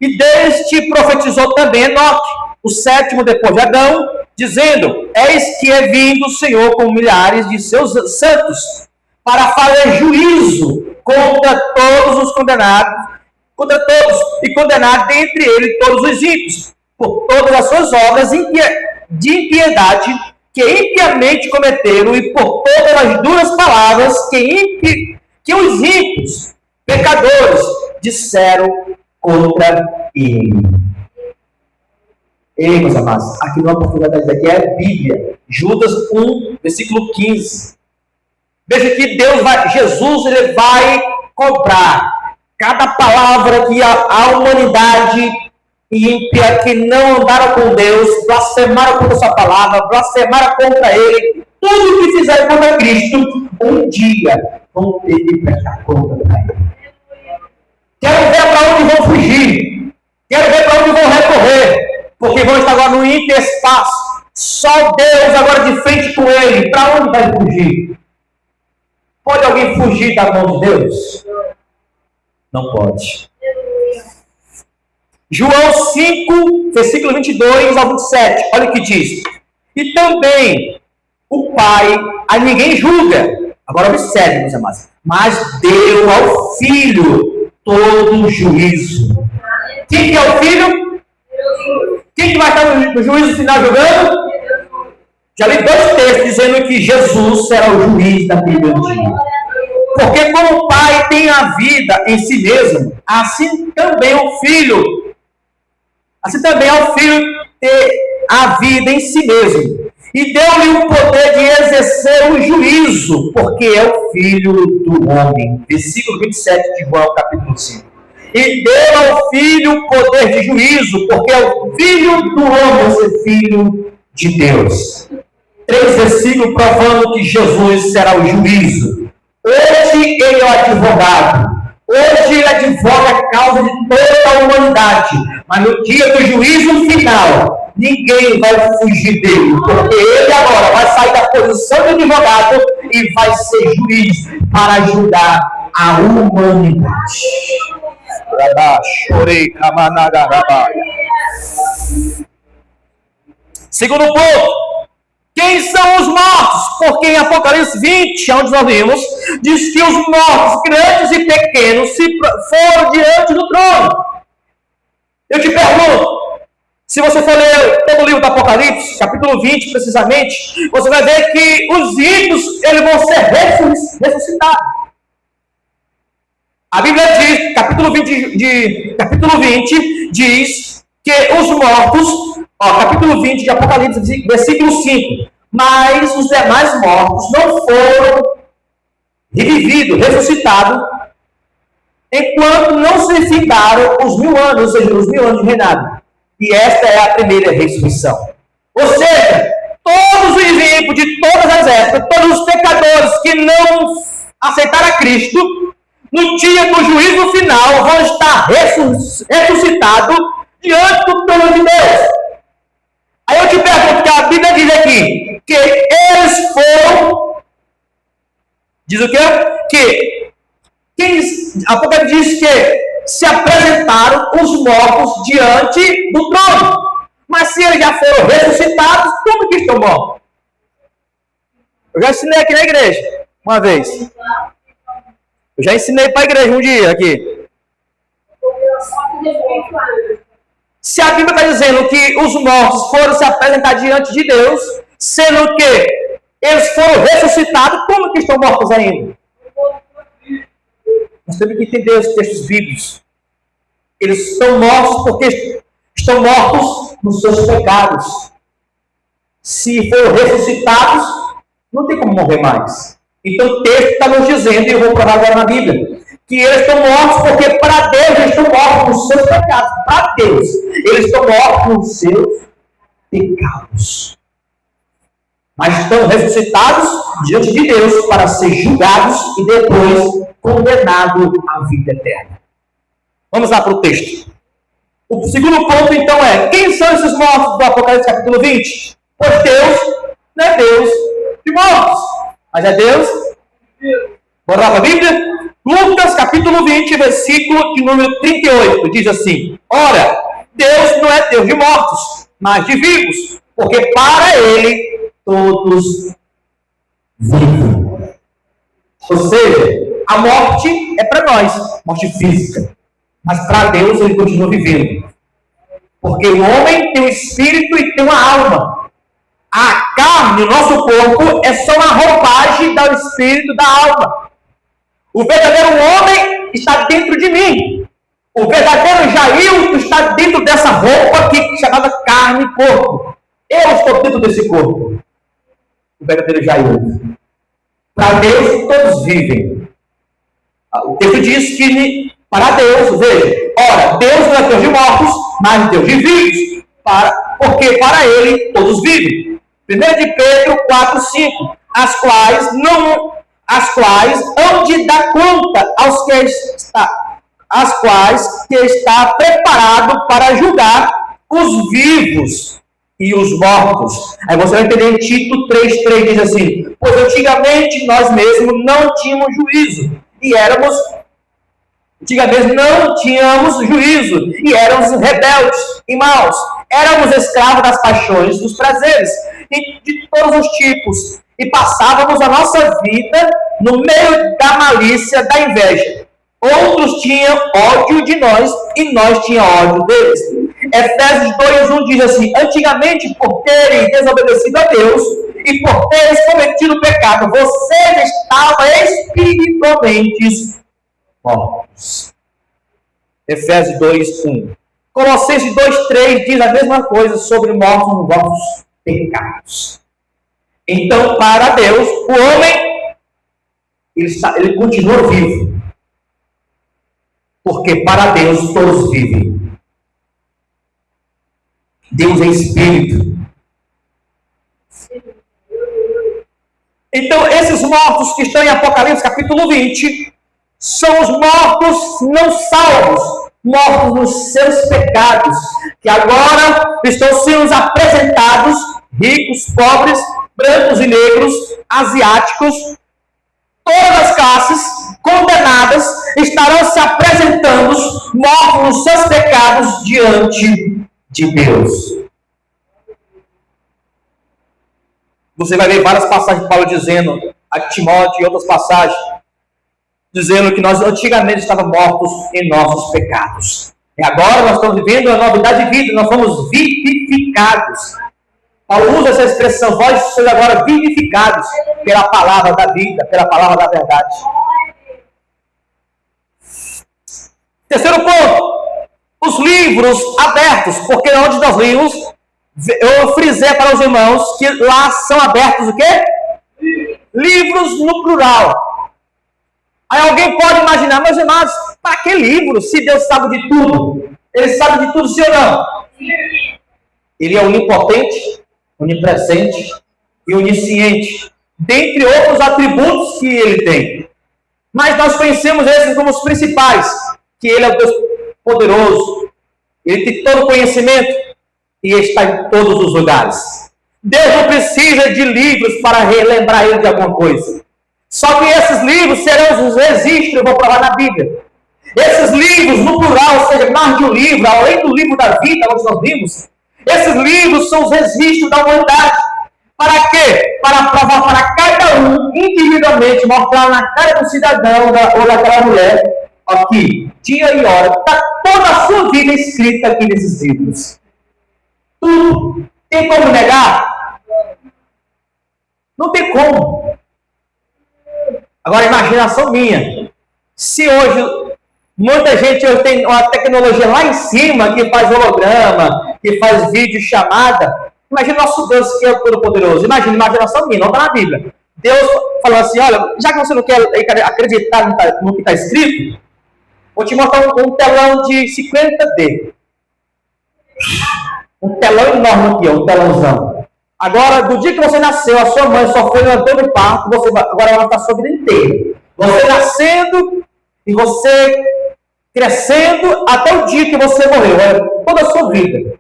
S1: E deste profetizou também Enoque, o sétimo depois de Adão, dizendo: eis que é vindo o Senhor com milhares de seus santos, para fazer juízo contra todos os condenados, contra todos, e condenar dentre eles todos os ímpios, por todas as suas obras de impiedade que impiamente cometeram, e por todas as duras palavras que os ímpios, pecadores, disseram contra ele. Ei, meus amados, aqui numa oportunidade aqui é Bíblia, Judas 1, versículo 15. Veja que Jesus, ele vai cobrar cada palavra que a humanidade ímpia, que não andaram com Deus, blasfemaram contra a sua palavra, blasfemaram contra ele, tudo que fizeram contra Cristo, um dia vão ter que prestar conta para ele. Quero ver para onde vão fugir, quero ver para onde vão recorrer, porque vão estar agora no interespaço, só Deus agora de frente com ele, para onde vai fugir? Pode alguém fugir da mão de Deus? Não pode. João 5, versículo 22 ao 27, olha o que diz. E também o Pai a ninguém julga. Agora observe, meus amados. Mas deu ao Filho todo o juízo. Quem que é o Filho? Quem que vai estar no juízo final julgando? Já li 2 textos dizendo que Jesus será o juiz daquele dia. Porque como o Pai tem a vida em si mesmo, assim também é o Filho ter a vida em si mesmo. E deu-lhe o poder de exercer o juízo, porque é o Filho do homem. Versículo 27 de João, capítulo 5. E deu ao Filho o poder de juízo, porque é o Filho do homem, ser Filho de Deus. 3 versículos provando que Jesus será o juízo. Hoje ele é o advogado. Hoje ele advoga a causa de toda a humanidade. Mas no dia do juízo final, ninguém vai fugir dele. Porque ele agora vai sair da posição de advogado e vai ser juiz para ajudar a humanidade. Segundo ponto. Quem são os mortos? Porque em Apocalipse 20, onde nós vimos, diz que os mortos, grandes e pequenos, foram diante do trono. Eu te pergunto, se você for ler todo o livro do Apocalipse, capítulo 20 precisamente, você vai ver que os ímpios, eles vão ser ressuscitados. A Bíblia diz, capítulo 20 diz que os mortos, capítulo 20 de Apocalipse, versículo 5, mas os demais mortos não foram revividos, ressuscitados, enquanto não se findaram os 1000 anos, ou seja, os 1000 anos de reinado. E esta é a primeira ressurreição. Ou seja, todos os ímpios de todas as épocas, todos os pecadores que não aceitaram a Cristo, no dia do juízo final, vão estar ressuscitados diante do trono de Deus. Aí eu te pergunto, que a Bíblia diz aqui, que eles foram Diz o quê? Apocalipse diz que se apresentaram os mortos diante do trono. Mas se eles já foram ressuscitados, como que estão mortos? Eu já ensinei aqui na igreja, uma vez. Eu já ensinei para a igreja um dia aqui. Se a Bíblia está dizendo que os mortos foram se apresentar diante de Deus, sendo que eles foram ressuscitados, como que estão mortos ainda? Nós temos que entender os textos bíblicos. Eles estão mortos porque estão mortos nos seus pecados. Se foram ressuscitados, não tem como morrer mais. Então o texto está nos dizendo, e eu vou provar agora na Bíblia, que eles estão mortos porque para Deus eles estão mortos nos seus pecados. Para Deus, eles estão mortos nos seus pecados. Mas estão ressuscitados diante de Deus para ser julgados e depois condenados à vida eterna. Vamos lá para o texto. O segundo ponto, então, é: quem são esses mortos do Apocalipse capítulo 20? Pois Deus não é Deus de mortos, mas é Deus. Bora lá para a Bíblia? Lucas capítulo 20, versículo de número 38, diz assim: ora, Deus não é Deus de mortos, mas de vivos, porque para Ele todos vivem. Ou seja, a morte é para nós, morte física. Mas para Deus ele continua vivendo. Porque o homem tem um espírito e tem uma alma. A carne, o nosso corpo, é só uma roupagem do espírito da alma. O verdadeiro homem está dentro de mim. O verdadeiro Jailton está dentro dessa roupa aqui, chamada carne e corpo. Eu estou dentro desse corpo. O verdadeiro Jailton. Para Deus todos vivem. O texto diz que para Deus, veja, ora, Deus não é Deus de mortos, mas Deus de vivos, porque para Ele todos vivem. 1 de Pedro 4, 5, as quais hão de dar conta que está preparado para julgar os vivos e os mortos. Aí você vai entender em Tito 3,3, diz assim: pois antigamente nós mesmos não tínhamos juízo, Antigamente não tínhamos juízo e éramos rebeldes e maus. Éramos escravos das paixões, dos prazeres e de todos os tipos. E passávamos a nossa vida no meio da malícia, da inveja. Outros tinham ódio de nós e nós tínhamos ódio deles. Efésios 2:1 diz assim: antigamente, por terem desobedecido a Deus e por terem cometido pecado, vocês estavam espiritualmente mortos. Efésios 2:1. Colossenses 2:3 diz a mesma coisa sobre mortos nos vossos pecados. Então, para Deus, o homem ele continua vivo. Porque para Deus todos vivem. Deus é Espírito. Então, esses mortos que estão em Apocalipse capítulo 20 são os mortos não salvos, mortos nos seus pecados, que agora estão sendo apresentados, ricos, pobres, brancos e negros, asiáticos, todas as classes condenadas estarão se apresentando, mortos nos seus pecados diante de Deus. Você vai ver várias passagens de Paulo dizendo a Timóteo e outras passagens, dizendo que nós antigamente estávamos mortos em nossos pecados. E agora nós estamos vivendo uma novidade de vida, nós fomos vivificados. Paulo usa essa expressão: vós sois agora vivificados pela palavra da vida, pela palavra da verdade. Terceiro ponto, os livros abertos, porque onde nós lemos, eu frisei para os irmãos que lá são abertos o quê? Livros no plural. Aí alguém pode imaginar: meus irmãos, para que livro, se Deus sabe de tudo? Ele sabe de tudo, sim ou não? Ele é onipotente, onipresente e onisciente, dentre outros atributos que ele tem. Mas nós conhecemos esses como os principais, que ele é o Deus poderoso, ele tem todo o conhecimento e está em todos os lugares. Deus não precisa de livros para relembrar ele de alguma coisa. Só que esses livros serão os registros, eu vou provar na Bíblia. Esses livros, no plural, ou seja, mais de um livro, além do livro da vida, onde nós vimos, esses livros são os registros da humanidade. Para quê? Para provar para cada um, individualmente, mostrar na cara do cidadão ou daquela mulher, aqui, dia e hora, está toda a sua vida escrita aqui nesses livros. Tudo. Tem como negar? Não tem como. Agora, imaginação minha. Se hoje, muita gente hoje tem uma tecnologia lá em cima, que faz holograma, que faz vídeo chamada, imagina o nosso Deus, que é o Todo-Poderoso. Imaginação minha, não está na Bíblia. Deus falou assim, olha, já que você não quer acreditar no que está escrito, vou te mostrar um telão de 50D. Um telão enorme aqui, um telãozão. Agora, do dia que você nasceu, a sua mãe só foi no de parto, agora ela está a sua vida inteira. Você nascendo e você crescendo até o dia que você morreu. Toda a sua vida.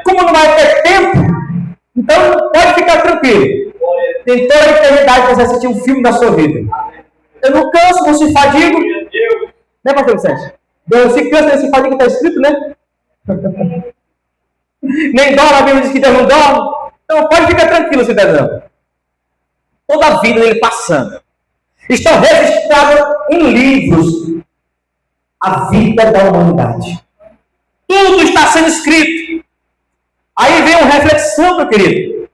S1: Como não vai ter tempo, então pode ficar tranquilo. Tem toda a eternidade para você assistir um filme da sua vida. Eu não canso, não se fadigo. Né, pastor Vicente? Deus se cansa, se fadiga, está escrito, né? Nem dorme, a Bíblia diz que Deus não dorme. Então pode ficar tranquilo, cidadão. Toda a vida dele passando. Estão registrados em livros a vida da humanidade. Tudo está sendo escrito. Aí vem uma reflexão, meu querido. O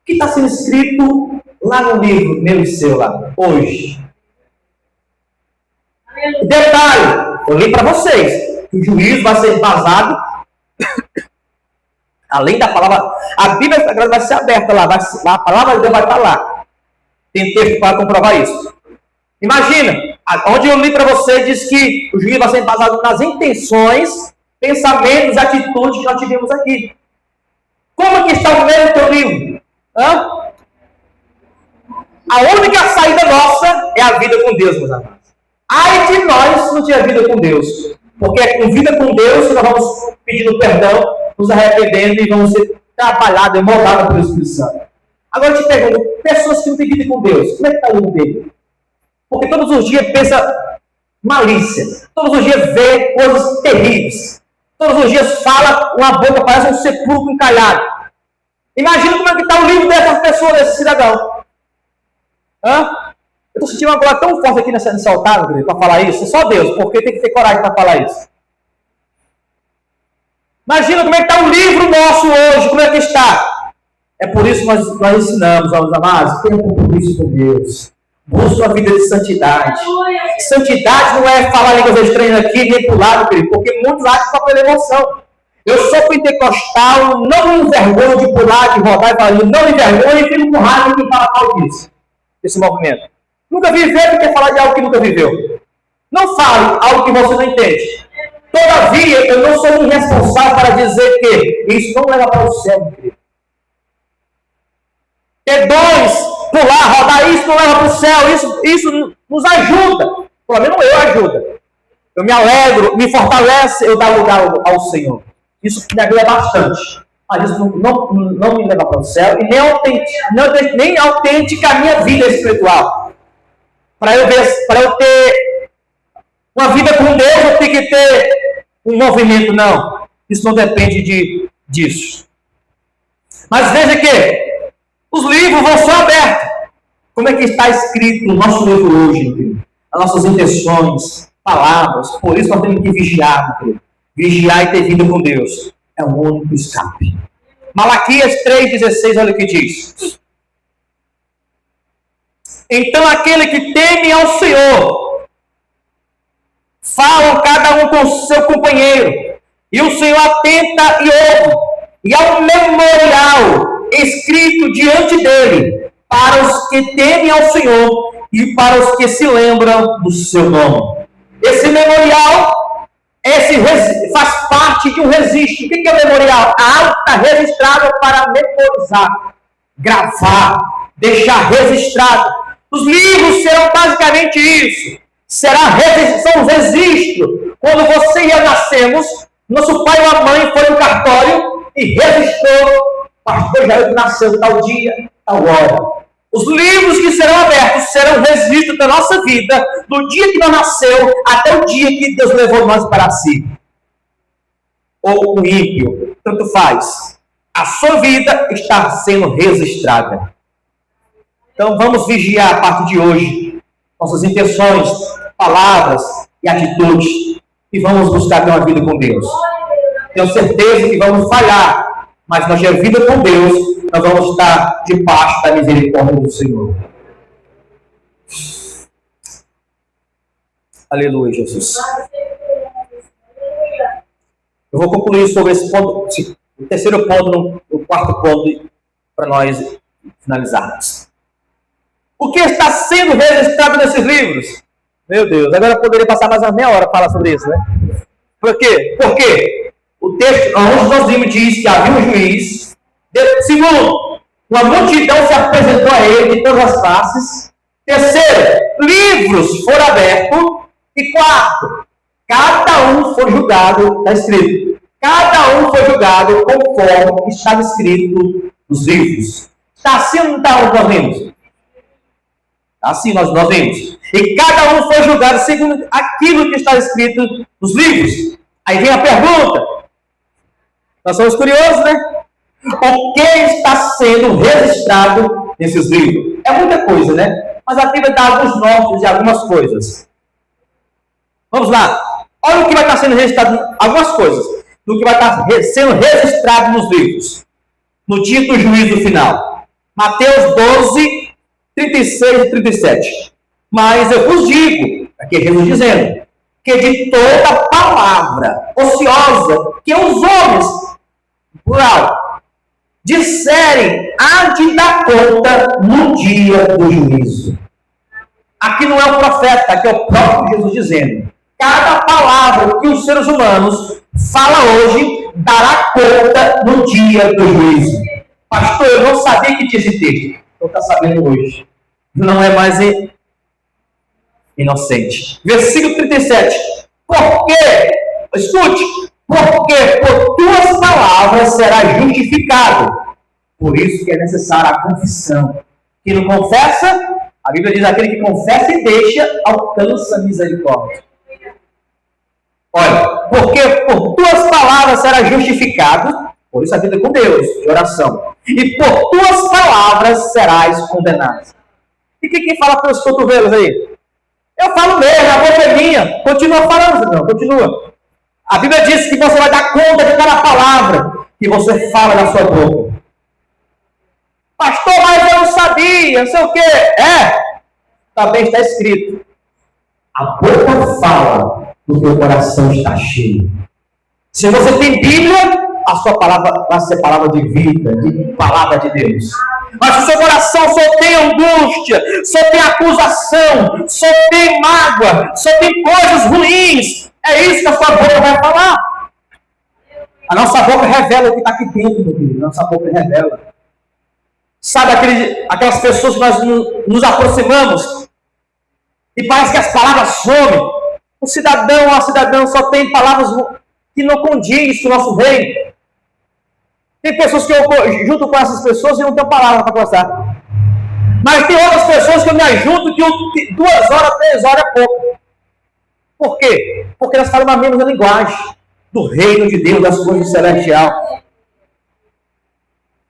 S1: que está sendo escrito lá no livro, meu e seu lá, hoje? Detalhe, eu li para vocês, que o juízo vai ser embasado, além da palavra, a Bíblia Sagrada vai ser aberta lá, a palavra de Deus vai estar lá. Tem texto para comprovar isso. Imagina, onde eu li para você, diz que o juízo vai ser embasado nas intenções, pensamentos, atitudes que nós tivemos aqui. Como que está o meio do teu livro? A única saída nossa é a vida com Deus, meus amados. Ai de nós se não tiver vida com Deus. Porque é com vida com Deus que nós vamos pedindo perdão, nos arrependendo e vamos ser trabalhados e moldados pelo Espírito Santo. Agora eu te pergunto, pessoas que não têm vida com Deus, como é que está o livro dele? Porque todos os dias pensa malícia, todos os dias vê coisas terríveis, todos os dias fala, uma boca parece um sepulcro encalhado. Imagina como é que está o livro dessas pessoas, desse cidadão. Eu estou sentindo uma glória tão forte aqui nesse altar, para falar isso. Só Deus, porque tem que ter coragem para falar isso. Imagina como é que está o livro nosso hoje, como é que está. É por isso que nós ensinamos aos amados, tenha um compromisso com Deus. Busque uma vida de santidade. Santidade não é falar línguas estranhas aqui, nem para o lado, querido, porque muitos acham só pela emoção. Eu sou pentecostal, não me envergonho de pular, de rodar e falar, não me envergonho e fico com raiva de quem fala mal disso. Esse movimento. Nunca viveu, porque quer falar de algo que nunca viveu. Não fale algo que você não entende. Todavia, eu não sou irresponsável para dizer que isso não leva para o céu, meu querido. Ter dons, pular, rodar, isso não leva para o céu. Isso nos ajuda. Pelo menos eu ajudo. Eu me alegro, me fortalece, eu dar lugar ao Senhor. Isso me ajuda bastante. Mas isso não me leva para o céu e nem autentica a minha vida espiritual. Para eu ter uma vida com Deus, eu tenho que ter um movimento. Não. Isso não depende disso. Mas veja que os livros vão ser abertos. Como é que está escrito no nosso livro hoje, meu querido? As nossas intenções, palavras. Por isso nós temos que vigiar, meu querido. Vigiar e ter vida com Deus. É o único escape. Malaquias 3,16, olha o que diz. Então aquele que teme ao Senhor, falam cada um com o seu companheiro, e o Senhor atenta e ouve, e há um memorial escrito diante dele, para os que temem ao Senhor, e para os que se lembram do seu nome. Esse memorial, faz parte de um registro. O que é o memorial? Algo que está registrado para memorizar, gravar, deixar registrado. Os livros serão basicamente isso. São os registros. Quando você e eu nascemos, nosso pai ou a mãe foi no cartório e registrou. Pastor Jair nasceu tal dia, tal hora. Os livros que serão abertos serão registros da nossa vida, do dia que nós nasceu até o dia que Deus levou nós para si. Ou o ímpio, tanto faz. A sua vida está sendo registrada. Então vamos vigiar a partir de hoje nossas intenções, palavras e atitudes, e vamos buscar ter uma vida com Deus. Tenho certeza que vamos falhar, mas nossa vida com Deus, nós vamos estar debaixo da misericórdia do Senhor. Aleluia, Jesus. Eu vou concluir sobre esse ponto, o terceiro ponto, o quarto ponto, para nós finalizarmos. O que está sendo registrado nesses livros? Meu Deus, agora eu poderia passar mais uma meia hora para falar sobre isso, né? Por quê? Porque o texto, onde nós vimos, diz que havia um juiz. Segundo, uma multidão se apresentou a ele de todas as faces. Terceiro, livros foram abertos. E quarto, cada um foi julgado, está escrito, cada um foi julgado conforme estava escrito nos livros. Está assim ou não está onde nós vimos? Está assim nós vimos. E cada um foi julgado segundo aquilo que está escrito nos livros. Aí vem a pergunta. Nós somos curiosos, né? O que está sendo registrado nesses livros? É muita coisa, né? Mas a Bíblia dá alguns nomes de algumas coisas. Vamos lá. Olha o que vai estar sendo registrado, algumas coisas, do que vai estar sendo registrado nos livros, no dia do juízo final. Mateus 12, 36 e 37. Mas eu vos digo, aqui é Jesus dizendo, que de toda palavra ociosa que os homens, plural, disserem, há de dar conta no dia do juízo. Aqui não é o profeta, aqui é o próprio Jesus dizendo. Cada palavra que os seres humanos falam hoje dará conta no dia do juízo. Pastor, eu não sabia que tinha esse texto. Eu estou sabendo hoje. Não é mais inocente. Versículo 37. Porque, escute, porque por tuas palavras será justificado. Por isso que é necessária a confissão. Quem não confessa, a Bíblia diz, aquele que confessa e deixa, alcança a misericórdia. Olha, porque por tuas palavras será justificado, por isso a vida com Deus, de oração. E por tuas palavras serás condenado. E quem fala pelos cotovelos aí? Eu falo mesmo, a boca é minha. Continua falando, não, continua. A Bíblia diz que você vai dar conta de cada palavra que você fala na sua boca. Pastor, mas eu não sabia, não sei o quê. Também está escrito. A boca fala, o teu coração está cheio. Se você tem Bíblia, a sua palavra vai ser palavra de vida, de palavra de Deus. Mas se o seu coração só tem angústia, só tem acusação, só tem mágoa, só tem coisas ruins, é isso que a sua boca vai falar. A nossa boca revela o que está aqui dentro, meu querido. A nossa boca revela. Sabe aquelas pessoas que nós nos aproximamos e parece que as palavras somem. O cidadão ou a cidadã só tem palavras que não condiz com o nosso reino. Tem pessoas que eu junto com essas pessoas e não tenho palavra para conversar. Mas tem outras pessoas que eu me ajunto que 2 horas, 3 horas é pouco. Por quê? Porque elas falam a mesma linguagem do reino de Deus, das coisas celestiais.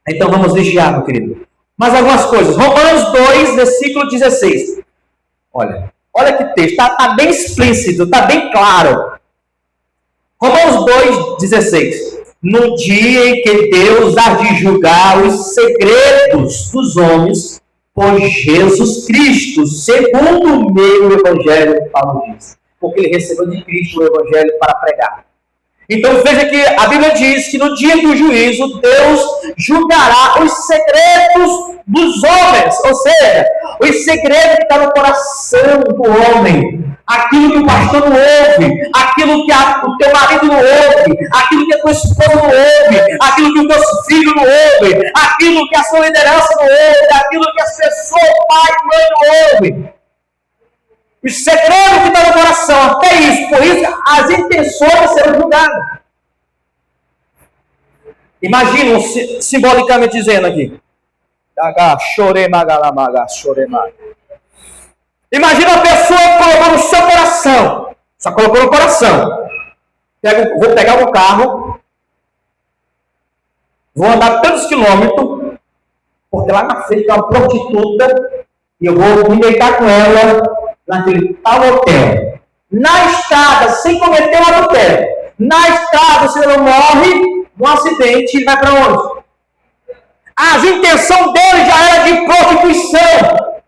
S1: Então vamos vigiar, meu querido. Mais algumas coisas. Romanos 2, versículo 16. Olha que texto, está bem explícito, está bem claro. Romanos 2,16. No dia em que Deus há de julgar os segredos dos homens por Jesus Cristo, segundo o meio evangelho que Paulo diz. Porque ele recebeu de Cristo o evangelho para pregar. Então veja que a Bíblia diz que no dia do juízo, Deus julgará os segredos dos homens, ou seja, os segredos que estão no coração do homem, aquilo que o pastor não ouve, aquilo que o teu marido não ouve, aquilo que a tua esposa não ouve, aquilo que o teu filho não ouve, aquilo que a sua liderança não ouve, aquilo que as pessoas, pai e mãe não ouvem. Os segredos que estão no coração, até isso, por isso as intenções serão julgadas. Imagina, simbolicamente dizendo aqui, Imagina a pessoa colocou no seu coração. Só colocou no coração. Vou pegar o carro. Vou andar tantos quilômetros. Porque lá na frente tem uma prostituta. E eu vou me deitar com ela naquele tal hotel. Na estrada, sem cometer um adultério. Na estrada, se ele não morre, num acidente, ele vai para onde? As intenções dele já era de prostituição.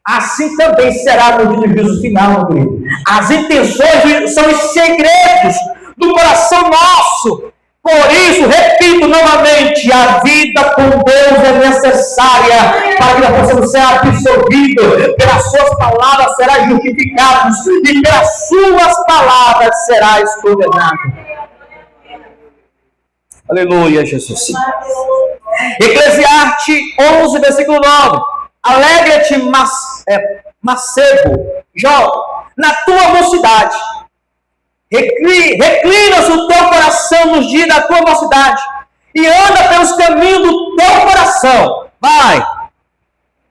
S1: Assim também será no dia do juízo final, meu querido. As intenções são os segredos do coração nosso. Por isso, repito novamente, a vida com Deus é necessária para que nós possamos ser absorvidos. Pelas suas palavras serás justificado e pelas suas palavras serás condenado. Aleluia, Jesus. Eclesiastes 11, versículo 9. Alegra-te, mancebo, jovem, na tua mocidade. Reclina-se o teu coração nos dias da tua mocidade e anda pelos caminhos do teu coração. Vai,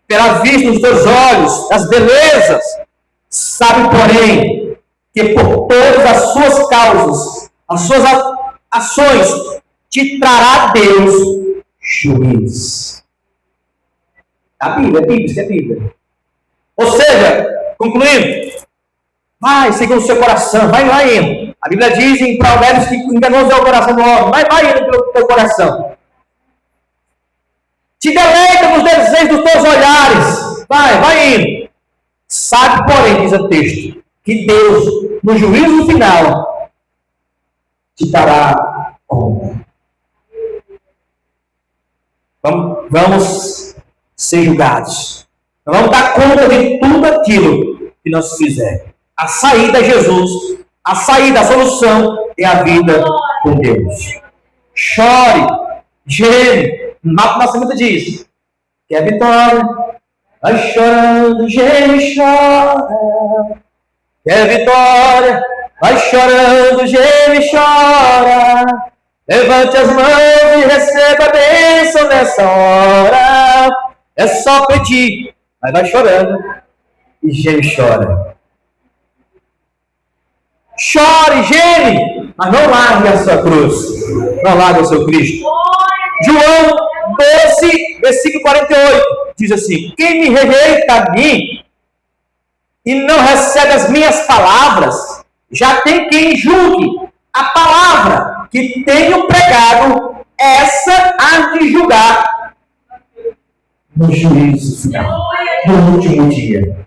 S1: terá visto nos teus olhos as belezas. Sabe, porém, que por todas as suas causas, as suas ações, te trará Deus juízo. A Bíblia, isso é a Bíblia. Ou seja, concluindo, vai seguir o seu coração, vai lá indo. A Bíblia diz em Provérbios que enganoso é o coração do homem, mas vai indo pelo teu coração. Te deleita nos desejos dos teus olhares, vai indo. Sabe, porém, diz o texto, que Deus, no juízo final, te dará conta. Vamos ser julgados. Vamos dar conta de tudo aquilo que nós fizermos. A saída é Jesus. A saída, a solução é a vida com Deus. Chore, geme. Marco Nascimento diz que é vitória. Vai chorando, geme, chora. Que é vitória. Vai chorando, geme, chora. Levante as mãos e receba a bênção nessa hora. É só pedir. Mas vai chorando e geme, chora. Chore, geme, mas não largue a sua cruz. Não largue o seu Cristo. João 12, versículo 48, diz assim: quem me rejeita a mim e não recebe as minhas palavras, já tem quem julgue. A palavra que tenho pregado, essa há de julgar no juízo final, no último dia.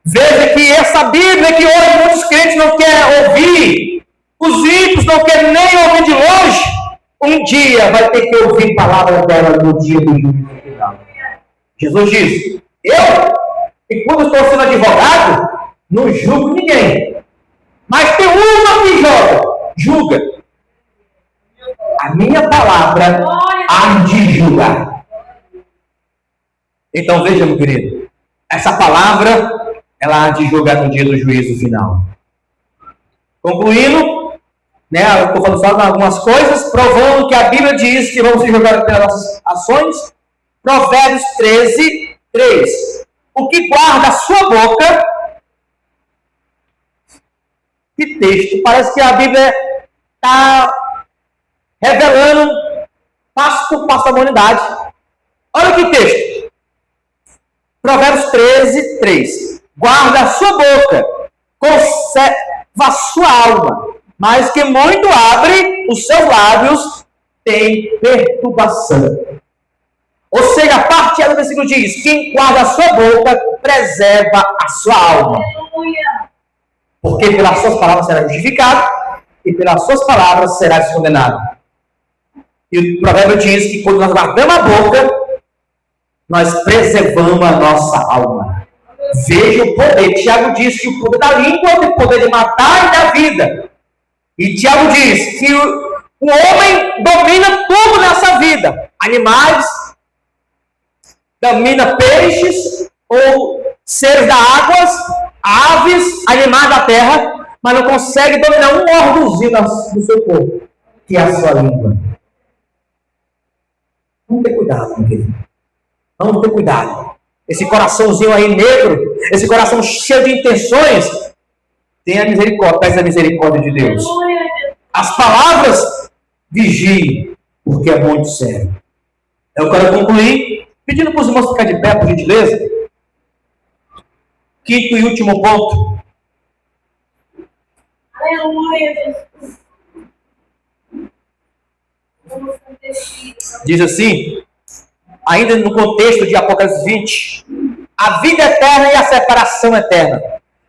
S1: Veja que essa Bíblia que hoje muitos crentes não querem ouvir, os ímpios não querem nem ouvir de longe, um dia vai ter que ouvir a palavra dela no dia do juízo final. Jesus diz: eu, e quando estou sendo advogado, não julgo ninguém. Mas tem uma que julga. A minha palavra há de julgar. Então veja, meu querido, essa palavra, ela há de julgar no dia do juízo final. Concluindo, eu estou falando só de algumas coisas, provando que a Bíblia diz que vamos ser julgados pelas nossas ações. Provérbios 13, 3. O que guarda a sua boca. Que texto, parece que a Bíblia está revelando passo por passo da humanidade. Olha que texto. Provérbios 13, 3. Guarda a sua boca, conserva a sua alma, mas que muito abre os seus lábios, tem perturbação. Ou seja, a parte do versículo diz: quem guarda a sua boca, preserva a sua alma. Porque pelas suas palavras será justificado, e pelas suas palavras será condenado. E o provérbio diz que quando nós guardamos a boca, nós preservamos a nossa alma. Veja o poder. Tiago diz que o poder da língua tem o poder de matar e dar vida. E Tiago diz que o homem domina tudo nessa vida. Animais, domina peixes, ou seres da água, aves, animais da terra, mas não consegue dominar um órgãozinho do seu corpo, que é a sua língua. Vamos ter cuidado, meu querido. Vamos ter cuidado. Esse coraçãozinho aí negro, esse coração cheio de intenções, tenha misericórdia, peça a misericórdia de Deus. As palavras, vigie, porque é muito sério. Eu quero concluir pedindo para os irmãos ficar de pé, por gentileza. Quinto e último ponto. Diz assim, ainda no contexto de Apocalipse 20, a vida eterna e a separação eterna.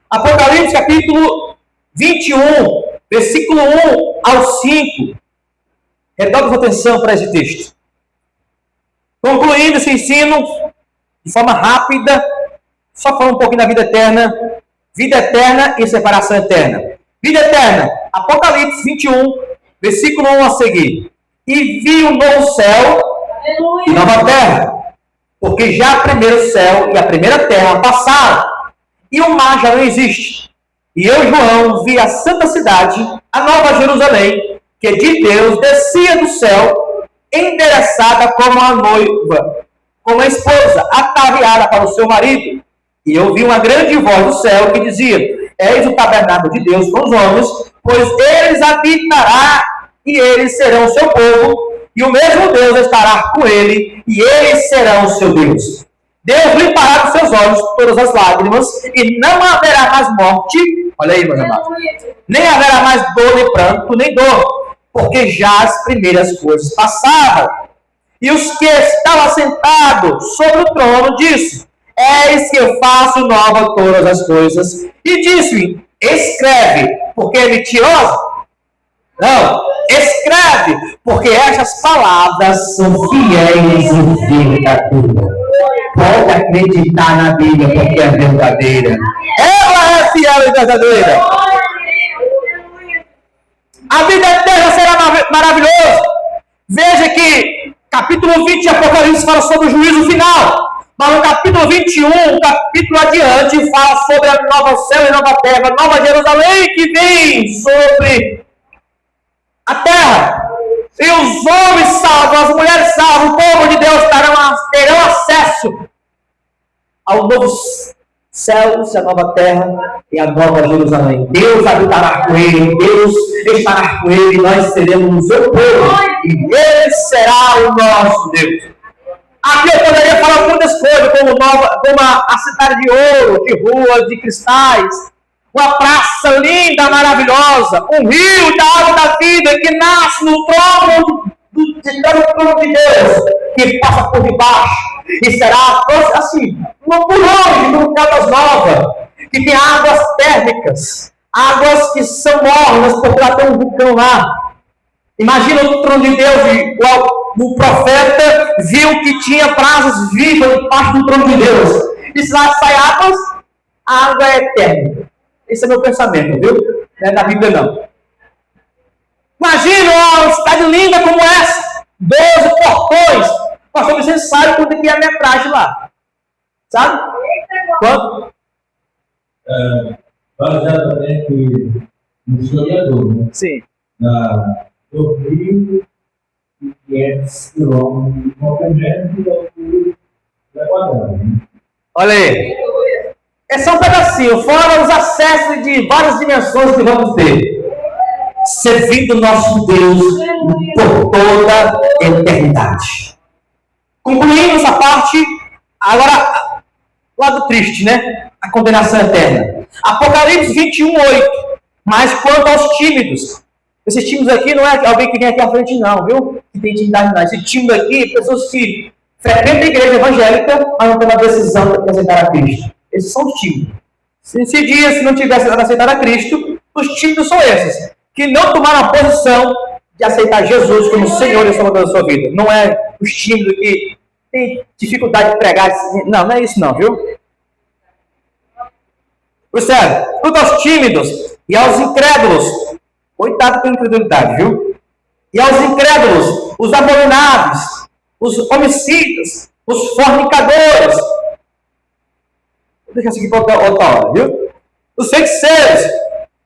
S1: Apocalipse capítulo 21, versículo 1 ao 5. Redobre atenção para esse texto. Concluindo esse ensino, de forma rápida, só falando um pouquinho da vida eterna e separação eterna. Vida eterna, Apocalipse 21, versículo 1 a seguir. E vi um novo céu e nova terra, porque já o primeiro céu e a primeira terra passaram, e o mar já não existe. E eu, João, vi a santa cidade, a nova Jerusalém, que de Deus descia do céu, endereçada como a noiva, como a esposa, ataviada para o seu marido. E eu vi uma grande voz do céu que dizia: eis o tabernáculo de Deus com os homens, pois eles habitará, e eles serão o seu povo, e o mesmo Deus estará com ele, e eles serão o seu Deus. Deus limpará dos seus olhos todas as lágrimas, e não haverá mais morte, olha aí, meus amados, nem haverá mais dor, nem pranto, nem dor, porque já as primeiras coisas passaram. E os que estavam sentados sobre o trono disse: eis que eu faço nova todas as coisas. E disse-me: escreve, porque é mentirosa. Não, escreve, porque estas palavras são fiéis e verdadeiras. Pode acreditar na Bíblia, porque é verdadeira. Ela é fiel e verdadeira. A vida eterna será maravilhosa. Veja que capítulo 20 de Apocalipse fala sobre o juízo final. Mas no capítulo 21, o capítulo adiante, fala sobre a nova céu e nova terra, nova Jerusalém que vem sobre a terra. E os homens salvos, as mulheres salvas, o povo de Deus terão acesso ao novo céu, a nova terra e a nova Jerusalém. Deus habitará com ele, Deus estará com ele, nós seremos o seu povo, e ele será o nosso Deus. Aqui eu poderia falar muitas coisas, como a cidade de ouro, de ruas, de cristais, uma praça linda, maravilhosa, um rio da água da vida que nasce no trono de Deus, que passa por debaixo, e será assim, por longe, no Caldas Novas, que tem águas térmicas, águas que são mornas, porque lá tem um vulcão lá. Imagina o trono de Deus, o profeta viu que tinha brasas vivas debaixo do trono de Deus. E se lá sai águas, a água é eterna. Esse é meu pensamento, viu? Não é da Bíblia, não. Imagina uma cidade linda como essa, 12 portões. Pastor Vicente sabe quando tem a metragem lá. Sabe? Quanto?
S2: Baseadamente no historiador, né?
S1: Sim.
S2: 2.500 quilômetros de comprimento e altura da quadrada.
S1: Olha aí. É só um pedacinho, fora os acessos de várias dimensões que vamos ter. Servindo nosso Deus por toda a eternidade. Concluindo essa parte, agora, lado triste, né? A condenação eterna. Apocalipse 21:8. Mas quanto aos tímidos, esses tímidos aqui não é alguém que vem aqui à frente, não, viu? Que tem intimidade, não. Esse tímido aqui, pessoas que frequentam a igreja evangélica, mas não tem uma decisão de aceitar a Cristo. Esses são os tímidos. Se dia, se não tivesse aceitado a Cristo, os tímidos são esses, que não tomaram a posição de aceitar Jesus como Senhor e Salvador da sua vida. Não é os tímidos que têm dificuldade de pregar. Não, não é isso não, viu? Observe, quanto aos tímidos e aos incrédulos, coitado com a incredulidade, viu? E aos incrédulos, os abomináveis, os homicidas, os fornicadores. Vou deixar isso aqui para outra hora, viu? Os feiticeiros,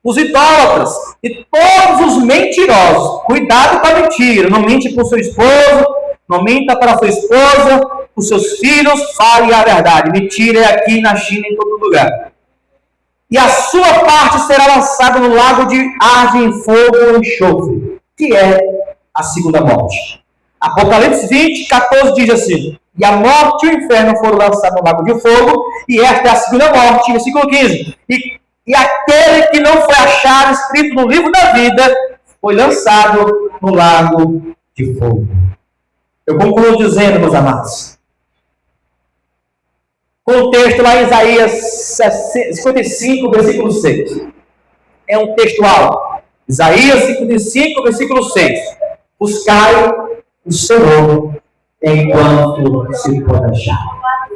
S1: os idólatras e todos os mentirosos. Cuidado com a mentira. Não mente para o seu esposo, não minta para a sua esposa, os seus filhos falem a verdade. Mentira é aqui na China, em todo lugar. E a sua parte será lançada no lago de arde em fogo e enxofre, que é a segunda morte. Apocalipse 20, 14 diz assim: e a morte e o inferno foram lançados no lago de fogo, e esta é a segunda morte. Versículo 15. E aquele que não foi achado escrito no livro da vida foi lançado no lago de fogo. Eu concluo dizendo, meus amados, com o texto lá em Isaías 55, versículo 6. É um texto alto. Isaías 55, versículo 6. Buscai o Senhor enquanto se pode achar.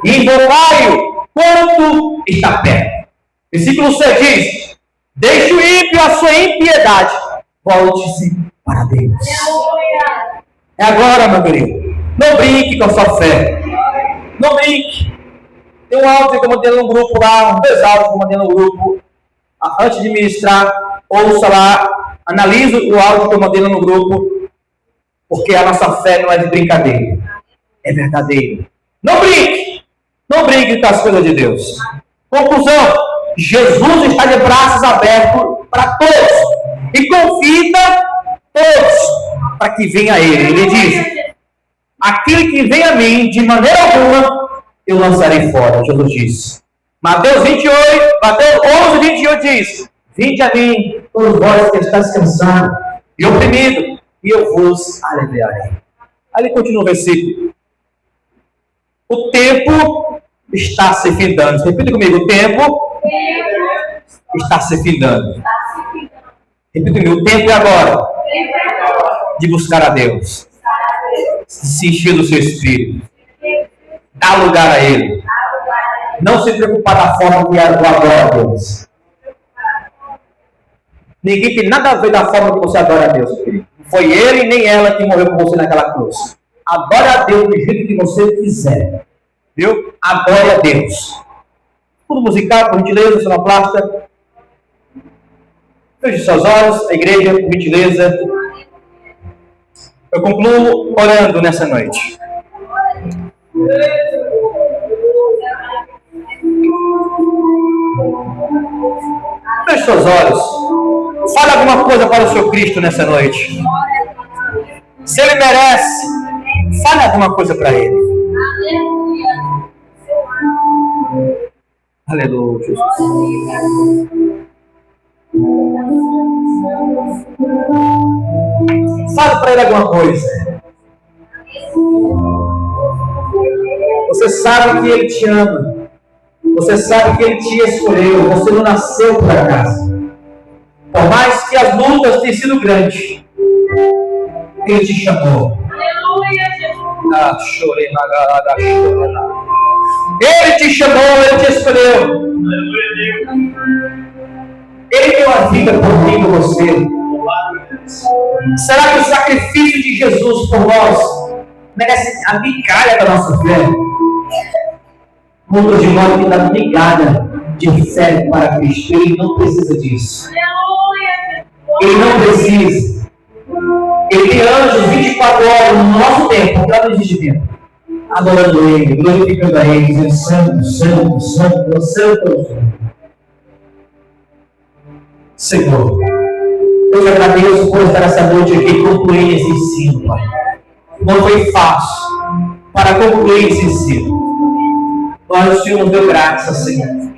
S1: Invocai-o quanto está perto. Versículo 6 diz: deixe o ímpio a sua impiedade, volte-se para Deus. É agora, meu querido. Não brinque com a sua fé. Não brinque. Tem um áudio que eu mandei no grupo lá, um 2 áudios que eu mandei no grupo. Antes de ministrar, ouça lá, analise o áudio que eu mandei no grupo, porque a nossa fé não é de brincadeira, é verdadeira. Não brinque! Não brinque com as coisas de Deus. Conclusão: Jesus está de braços abertos para todos e convida todos para que venha a Ele. Ele diz: aquele que vem a mim, de maneira alguma eu lançarei fora. Jesus disse. Mateus 11, 28 diz: vinde a mim, todos vós que estáis cansados e oprimidos, e eu vos aliviarei. Ali continua o versículo. O tempo está se findando. Repita comigo: o tempo está se findando. Repita comigo: o tempo é agora de buscar a Deus, de se encher do seu espírito, dar lugar a Ele, não se preocupar da forma que é adora a Deus. Ninguém tem nada a ver da forma que você adora a Deus. Não foi ele nem ela que morreu por você naquela cruz. Adore a Deus do jeito que você quiser. Viu? Adore a Deus. Tudo musical, por gentileza, sonoplasta. Feche seus olhos, a igreja, por gentileza. Eu concluo orando nessa noite. Feche seus olhos. Fale alguma coisa para o seu Cristo nessa noite. Se Ele merece, fale alguma coisa para Ele. Aleluia, Jesus. Fale para Ele alguma coisa. Você sabe que Ele te ama. Você sabe que Ele te escolheu. Você não nasceu por acaso. Por mais que as lutas tenham sido grandes, Ele te chamou. Ele te chamou, Ele te escolheu. Ele deu a vida por mim e por você. Será que o sacrifício de Jesus por nós merece a migalha da nossa fé? Muitos de nós que dão migalha de fé para Cristo. Ele não precisa disso. Ele não precisa. Ele tem anjos 24 horas no nosso tempo, porque não existe tempo, adorando Ele, glorificando a Ele, dizendo: santo, santo, santo, santo. Senhor, eu te agradeço por estar essa noite aqui concluindo esse ensino, Pai. Não foi fácil para concluir esse ensino. Nós, o Senhor, nos deu graça, Senhor.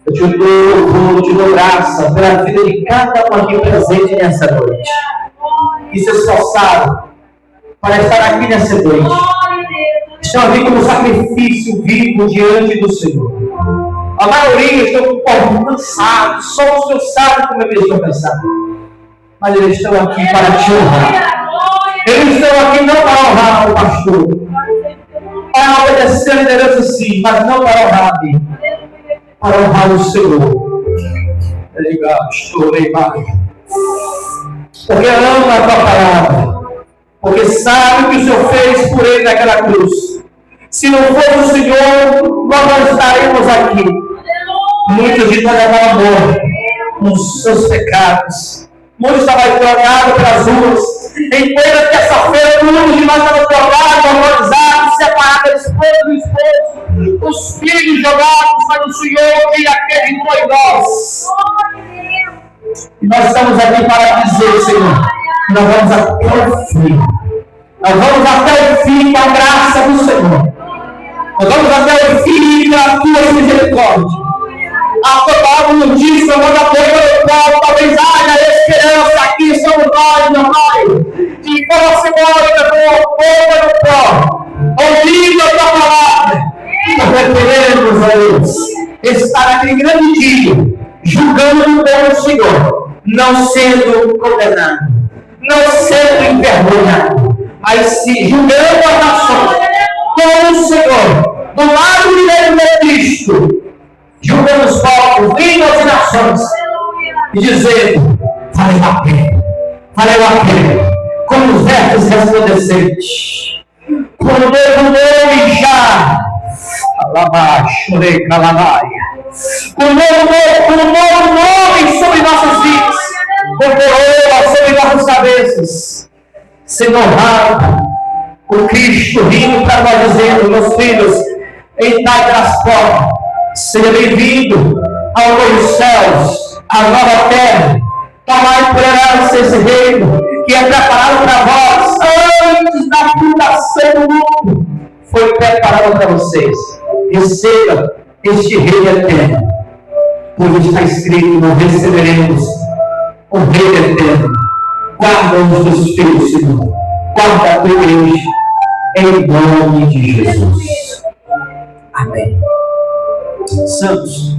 S1: Eu te dou graça pela vida de cada um aqui presente nessa noite. E se esforçaram para estar aqui nessa noite. Estão aqui como sacrifício vivo diante do Senhor. A maioria estão com o corpo cansado. Só o Senhor sabe como eles estão cansados. Mas eles estão aqui para te honrar. Eles estão aqui não para honrar o pastor, para obedecer a liderança sim, mas não para honrar a mim, para honrar o Senhor. Chorei mais. Porque ama a tua palavra, porque sabe o que o Senhor fez por ele naquela cruz. Se não for o Senhor, nós não estaremos aqui. Muitos de nós levaram amor com os seus pecados. Muitos estavam drogados pelas ruas. Em plena terça-feira, muitos de nós estavam drogados, horrorizados, separada da esposa do esposo, os filhos jogados para o Senhor que acreditou em nós. E nós estamos aqui para dizer, Senhor, nós vamos até o fim. Nós vamos até o fim com a graça do Senhor. Nós vamos até o fim com a tua misericórdia. A tua palavra nos diz, Senhor, da boca, talvez haja esperança. Aqui somos nós, meu Pai, que como se mostra com a boca no pó, ouvindo a tua palavra, e nós queremos, ó Deus, estar naquele grande dia, julgando o Senhor, não sendo condenado, não sendo envergonhado, mas se julgando as nações com o Senhor, do lado direito de Cristo, julgando os povos, vindo as nações, e dizendo: valeu a pena, como os versos resplandecentes, com o novo nome já, com o novo nome sobre nossas vidas, com coroa sobre nossas cabeças, sendo honrado, o Cristo vindo para nós dizendo: meus filhos, entrai pelas portas, seja bem-vindo ao novo céus, à nova terra, tomai por herança esse reino que é preparado para vós antes da fundação do mundo. Foi preparado para vocês. Receba este reino eterno, pois está escrito: não receberemos o reino eterno. Guarda-nos dos teus, Senhor. Guarda a tua igreja, em nome de Jesus. Amém. Santos,